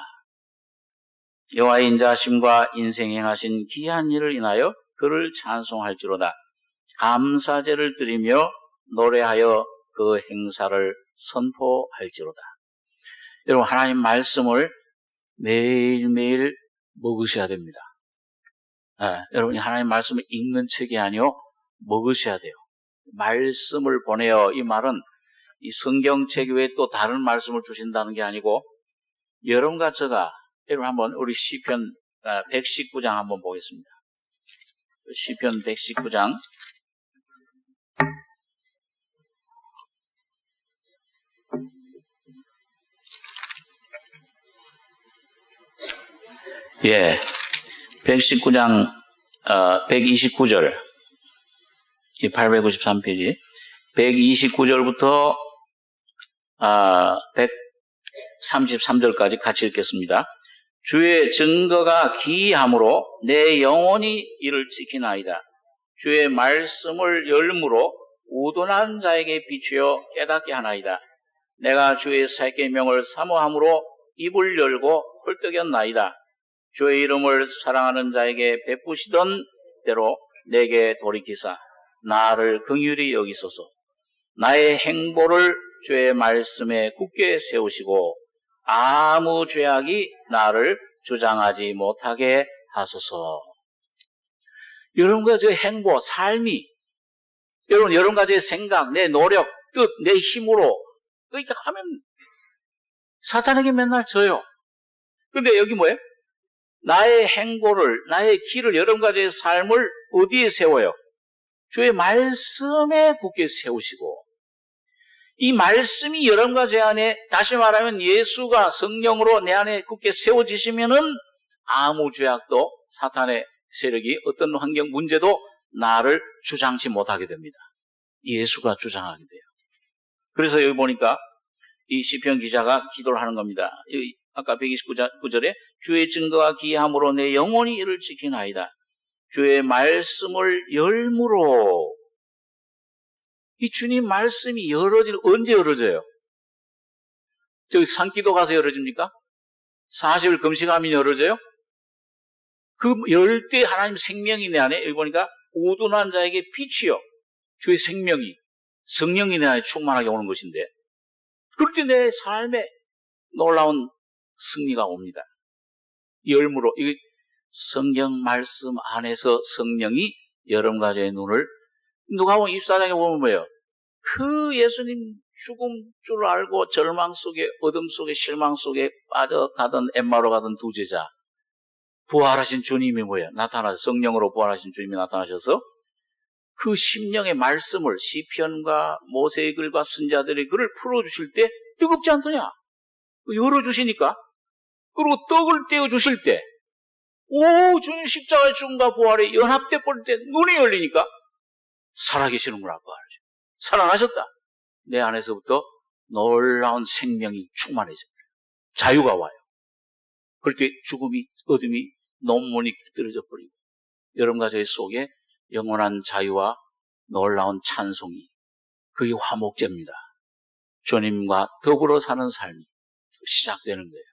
[SPEAKER 1] 여호와의 인자하심과 인생 행하신 기이한 일을 인하여 그를 찬송할지로다. 감사제를 드리며 노래하여 그 행사를 선포할지로다. 여러분 하나님 말씀을 매일매일 먹으셔야 됩니다. 여러분이 하나님 말씀을 읽는 책이 아니요 먹으셔야 돼요. 말씀을 보내요. 이 말은 이 성경책 외에 또 다른 말씀을 주신다는 게 아니고 여러분과 제가 여러분 한번 우리 시편 119장 한번 보겠습니다. 시편 119장 예, 119장 129절 이 893페이지 129절부터 133절까지 같이 읽겠습니다. 주의 증거가 기이함으로 내 영혼이 이를 지키나이다. 주의 말씀을 열무로 우둔한 자에게 비추어 깨닫게 하나이다. 내가 주의 새 계명을 사모함으로 입을 열고 헐떡였나이다. 주의 이름을 사랑하는 자에게 베푸시던 대로 내게 돌이키사 나를 긍휼히 여기소서. 나의 행보를 주의 말씀에 굳게 세우시고 아무 죄악이 나를 주장하지 못하게 하소서. 여러분과 제 행보, 삶이 여러분과 제 생각, 내 노력, 뜻, 내 힘으로 그러니까 하면 사탄에게 맨날 져요. 근데 여기 뭐예요? 나의 행보를, 나의 길을, 여러 가지의 삶을 어디에 세워요? 주의 말씀에 굳게 세우시고, 이 말씀이 여러 가지 안에, 다시 말하면 예수가 성령으로 내 안에 굳게 세워지시면은 아무 죄악도 사탄의 세력이 어떤 환경 문제도 나를 주장치 못하게 됩니다. 예수가 주장하게 돼요. 그래서 여기 보니까 이 시편 기자가 기도를 하는 겁니다. 여기 아까 129절에 주의 증거가 기이함으로 내 영혼이 이를 지키나이다. 주의 말씀을 열무로. 이 주님 말씀이 언제 열어져요? 저기 산기도 가서 열어집니까? 40일 금식하면 열어져요? 그 열 때 하나님 생명이 내 안에, 여기 보니까 우둔한 자에게 빛이요. 주의 생명이, 성령이 내 안에 충만하게 오는 것인데, 그럴 때 내 삶에 놀라운 승리가 옵니다. 열무로, 이게 성경 말씀 안에서 성령이 여러 가지의 눈을, 누가 보면 입사장에 보면 뭐예요? 그 예수님 죽음 줄 알고 절망 속에, 어둠 속에, 실망 속에 빠져가던 엠마로 가던 두 제자, 부활하신 주님이 뭐예요? 성령으로 부활하신 주님이 나타나셔서 그 심령의 말씀을, 시편과 모세의 글과 선자들의 글을 풀어주실 때 뜨겁지 않더냐? 열어주시니까, 그리고 떡을 떼어주실 때, 주님 십자가의 죽음과 부활에 연합돼 버릴 때 눈이 열리니까 살아계시는구나, 부활하죠. 살아나셨다. 내 안에서부터 놀라운 생명이 충만해집니다. 자유가 와요. 그렇게 죽음이, 어둠이, 논문이 깨뜨려져 버리고 여러 가지 속에 영원한 자유와 놀라운 찬송이, 그게 화목제입니다. 주님과 더불어 사는 삶이 시작되는 거예요.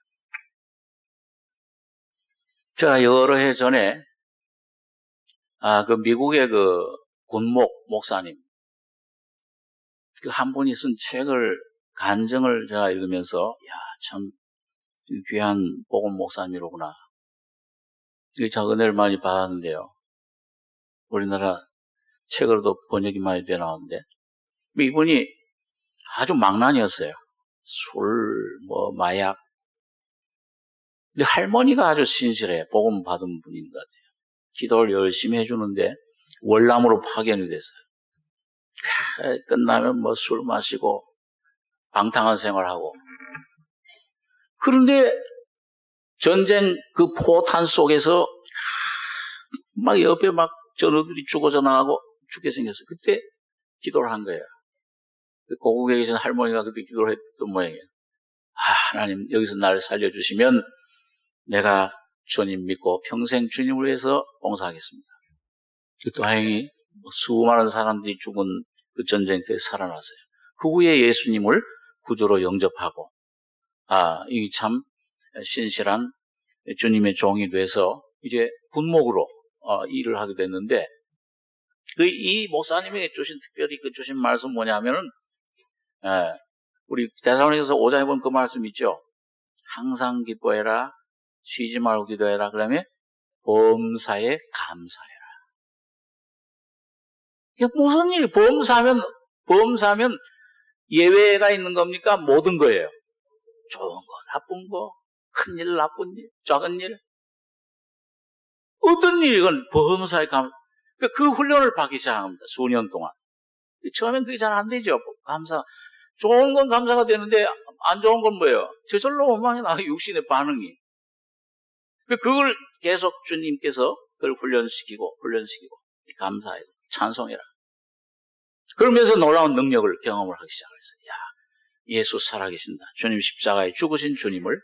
[SPEAKER 1] 제가 여러 해 전에 그 미국의 그 군목 목사님 그 한 분이 쓴 책을, 간증을 제가 읽으면서 참 귀한 복음 목사님이로구나. 제가 은혜를 많이 받았는데요. 우리나라 책으로도 번역이 많이 돼 나왔는데, 이분이 아주 망난이었어요. 술, 마약. 근데 할머니가 아주 신실해. 복음 받은 분인 것 같아요. 기도를 열심히 해주는데 월남으로 파견이 됐어요. 끝나면 술 마시고 방탕한 생활하고. 그런데 전쟁 그 포탄 속에서 막 옆에 막 전우들이 죽어져 나가고 죽게 생겼어요. 그때 기도를 한 거예요. 고국에 계신 할머니가 그때 기도를 했던 모양이에요. 하나님, 여기서 나를 살려주시면 내가 주님 믿고 평생 주님을 위해서 봉사하겠습니다. 다행히 수많은 사람들이 죽은 그 전쟁터에 살아났어요. 그 후에 예수님을 구주로 영접하고, 이 참 신실한 주님의 종이 돼서 이제 군목으로 일을 하게 됐는데, 이 목사님에게 특별히 주신 말씀 뭐냐면은, 우리 데살로니가서 5장에 보면 그 말씀 있죠. 항상 기뻐해라, 쉬지 말고 기도해라. 그다음에 범사에 감사해라. 이게 무슨 일이, 범사면 예외가 있는 겁니까? 모든 거예요. 좋은 거, 나쁜 거, 큰 일, 나쁜 일, 작은 일. 어떤 일이건 범사에 그 훈련을 받기 시작합니다. 수년 동안. 처음엔 그게 잘 안 되죠. 감사. 좋은 건 감사가 되는데 안 좋은 건 뭐예요? 저절로 원망이 나, 육신의 반응이. 그걸 계속 주님께서 그걸 훈련시키고 감사해요. 찬송해라. 그러면서 놀라운 능력을 경험을 하기 시작했어요. 예수 살아계신다. 주님 십자가에 죽으신 주님을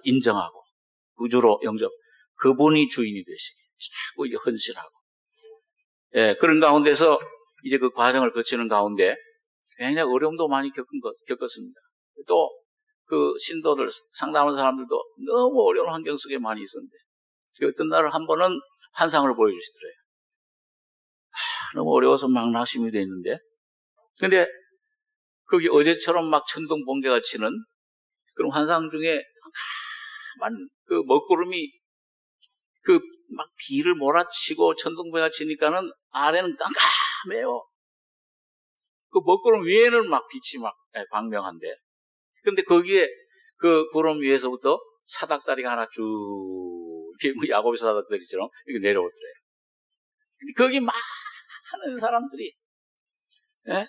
[SPEAKER 1] 인정하고 구주로 영접. 그분이 주인이 되시게 자꾸 이제 헌신하고. 그런 가운데서 이제 그 과정을 거치는 가운데 굉장히 어려움도 많이 겪었습니다. 또 그 신도들, 상담하는 사람들도 너무 어려운 환경 속에 많이 있었는데, 어떤 날 한 번은 환상을 보여주시더래요. 너무 어려워서 막 낙심이 돼 있는데, 근데 거기 어제처럼 막 천둥 번개가 치는 그런 환상 중에 그 먹구름이 막 비를 몰아치고 천둥 번개가 치니까는 아래는 깜깜해요. 그 먹구름 위에는 막 빛이 막 광명한데, 근데 거기에 그 구름 위에서부터 사닥다리가 하나 쭉 이렇게 뭐 야곱의 사닥들이처럼 이렇게 내려오더래요. 거기 많은 사람들이, 예?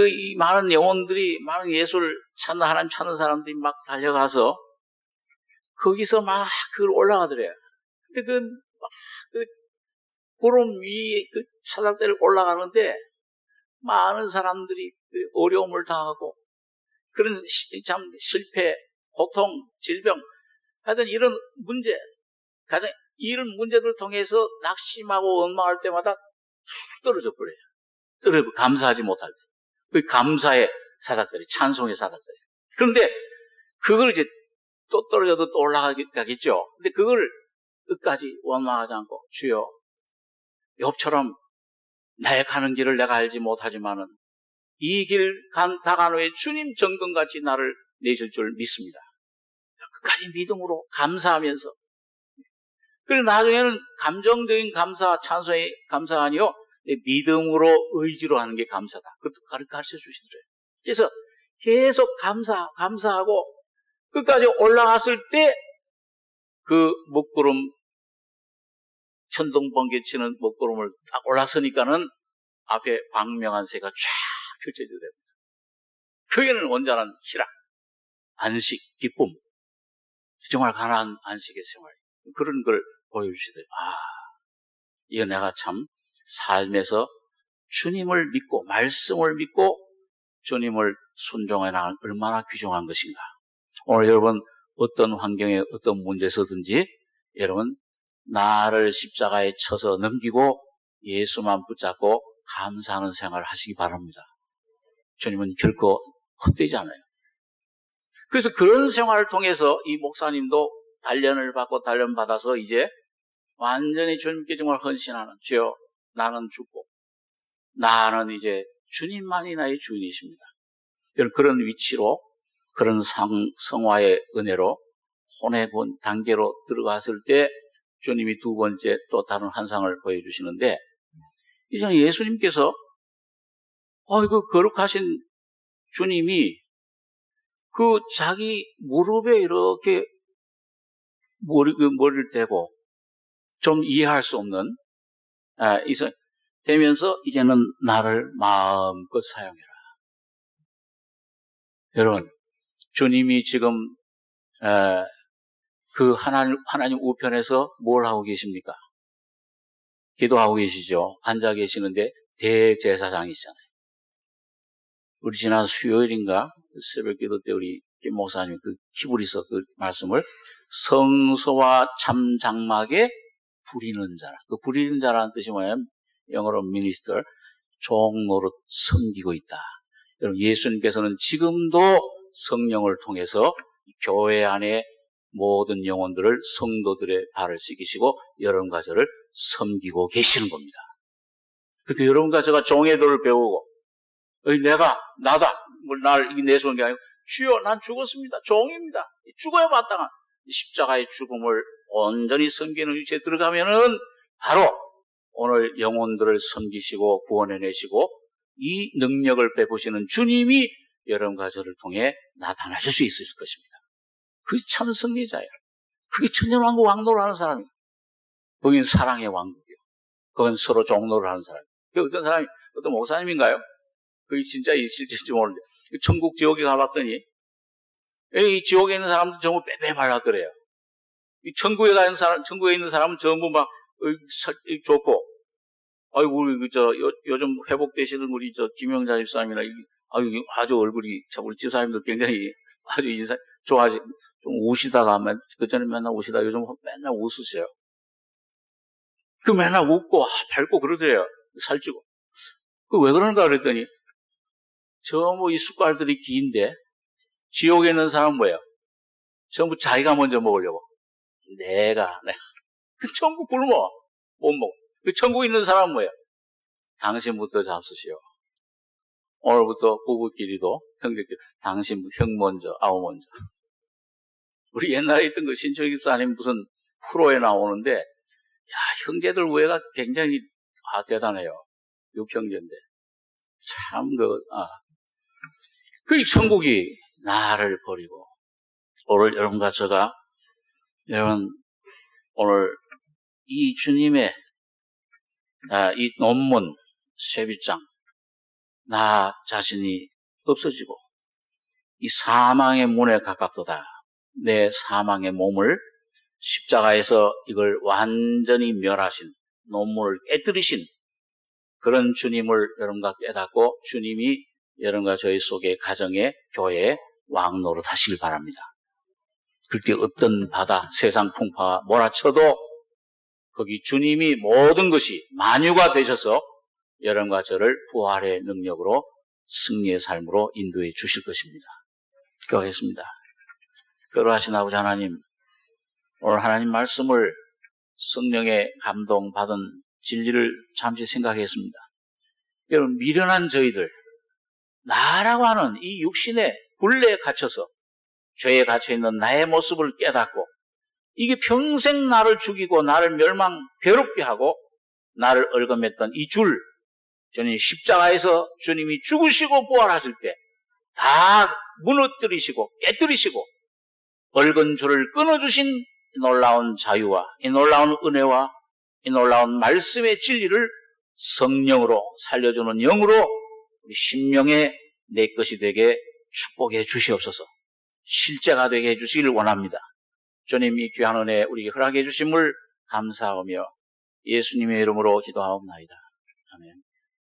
[SPEAKER 1] 이 많은 영혼들이, 많은 예수를 찾는, 하나님 찾는 사람들이 막 달려가서 거기서 막 그걸 올라가더래요. 근데 그 구름 위에 그 사닥대를 올라가는데 많은 사람들이 그 어려움을 당하고 그런 참 실패, 고통, 질병, 하여튼 이런 문제, 가장 이런 문제들을 통해서 낙심하고 원망할 때마다 툭 떨어져 버려요. 떨어져 감사하지 못할 때. 그 감사의 사닥들이, 찬송의 사닥들이. 그런데 그걸 이제 또 떨어져도 또 올라가겠죠. 근데 그걸 끝까지 원망하지 않고 주여, 욥처럼 나의 가는 길을 내가 알지 못하지만은 이 길 다간 후에 주님 정금같이 나를 내실 줄 믿습니다. 끝까지 믿음으로 감사하면서. 그리고 나중에는 감정적인 감사, 찬송의 감사가 아니요, 믿음으로 의지로 하는 게 감사다. 그것도 가르쳐 주시더래요. 그래서 계속 감사하고 끝까지 올라갔을 때 그 먹구름, 천둥 번개 치는 먹구름을 딱 올라서니까는 앞에 광명한 새가 쫙 펼쳐지게 됩니다. 그게는 온전한 희락, 안식, 기쁨, 정말 가난한 안식의 생활, 그런 걸 보여주시더래요. 이거 내가 참 삶에서 주님을 믿고 말씀을 믿고 주님을 순종해 나가는 얼마나 귀중한 것인가. 오늘 여러분 어떤 환경에 어떤 문제에서든지 여러분 나를 십자가에 쳐서 넘기고 예수만 붙잡고 감사하는 생활을 하시기 바랍니다. 주님은 결코 헛되지 않아요. 그래서 그런 생활을 통해서 이 목사님도 단련을 받아서 이제 완전히 주님께 정말 헌신하는, 주여 나는 죽고 나는 이제 주님만이 나의 주인이십니다. 그런 위치로, 그런 성화의 은혜로 혼의 단계로 들어갔을 때 주님이 두 번째 또 다른 환상을 보여주시는데, 이제 예수님께서 그 거룩하신 주님이 그 자기 무릎에 이렇게 머리를 대고 좀 이해할 수 없는 되면서 이제는 나를 마음껏 사용해라. 여러분, 주님이 지금 그 하나님 우편에서 뭘 하고 계십니까? 기도하고 계시죠. 앉아 계시는데 대제사장이시잖아요. 우리 지난 수요일인가 새벽 기도 때 우리 김 목사님이 그 히브리서 그 말씀을 성소와 참 장막에 부리는 자라. 그 부리는 자라는 뜻이 뭐냐면 영어로 minister, 종노릇 섬기고 있다. 여러분, 예수님께서는 지금도 성령을 통해서 교회 안에 모든 영혼들을 성도들의 발을 씻기시고 여러분과 저를 섬기고 계시는 겁니다. 그러니까 여러분과 제가 종의 도를 배우고 나다. 날 내세우는 게 아니고 주여 난 죽었습니다. 종입니다. 죽어야 마땅한 십자가의 죽음을 온전히 섬기는 위치에 들어가면은 바로 오늘 영혼들을 섬기시고 구원해내시고 이 능력을 베푸시는 주님이 여러분과 저를 통해 나타나실 수 있을 것입니다. 그게 참 승리자예요. 그게 천년왕국 왕노를 하는 사람이에요. 거긴 사랑의 왕국이요. 그건 서로 종노를 하는 사람이에요. 어떤 사람이, 어떤 목사님인가요? 그게 진짜 실질인지 모르는데 천국 지옥에 가봤더니 이 지옥에 있는 사람들 전부 빼빼 발랐더래요. 이 천국에 있는 사람은 전부 막 좋고, 우리 요즘 회복되시는 우리 김영자 집사님이나 아주 얼굴이 우리 집사님도 굉장히 아주 인상 좋아하지. 좀 우시다가 그전에 맨날 우시다 요즘 맨날 웃으세요. 그 맨날 웃고 밝고 그러더래요. 살찌고. 그 왜 그러는가 그랬더니 전부 이 숟갈들이 긴데 지옥에 있는 사람은 뭐예요? 전부 자기가 먼저 먹으려고. 내가. 그 천국 굶어. 못 먹어. 그 천국에 있는 사람은 뭐예요? 당신부터 잡수시오. 오늘부터 부부끼리도 형제끼리 당신 형 먼저, 아우 먼저. 우리 옛날에 있던 그 신철 집사님 무슨 프로에 나오는데 형제들 우애가 굉장히 대단해요. 6형제인데 참 그 천국이 나를 버리고 오늘 여러분과 제가 여러분 오늘 이 주님의 이 논문 쇠빗장, 나 자신이 없어지고 이 사망의 문에 가깝도다. 내 사망의 몸을 십자가에서 이걸 완전히 멸하신, 논문을 깨뜨리신 그런 주님을 여러분과 깨닫고 주님이 여러분과 저희 속의 가정에, 교회에 왕노릇 하시길 바랍니다. 그렇게 어떤 바다, 세상 풍파가 몰아쳐도 거기 주님이 모든 것이 만유가 되셔서 여러분과 저를 부활의 능력으로 승리의 삶으로 인도해 주실 것입니다. 기도하겠습니다. 거룩하신 아버지 하나님, 오늘 하나님 말씀을 성령의 감동받은 진리를 잠시 생각했습니다. 여러분, 미련한 저희들, 나라고 하는 이 육신의 굴레에 갇혀서 죄에 갇혀있는 나의 모습을 깨닫고 이게 평생 나를 죽이고 나를 괴롭게 하고 나를 얽어맸던 이 줄, 주님 십자가에서 주님이 죽으시고 부활하실 때 다 무너뜨리시고 깨뜨리시고 얽은 줄을 끊어주신 이 놀라운 자유와 이 놀라운 은혜와 이 놀라운 말씀의 진리를 성령으로 살려주는 영으로 우리 심령에 내 것이 되게 축복해 주시옵소서. 실제가 되게 해주시기를 원합니다. 주님, 이 귀한 은혜 우리에게 허락해 주심을 감사하며 예수님의 이름으로 기도하옵나이다. 아멘.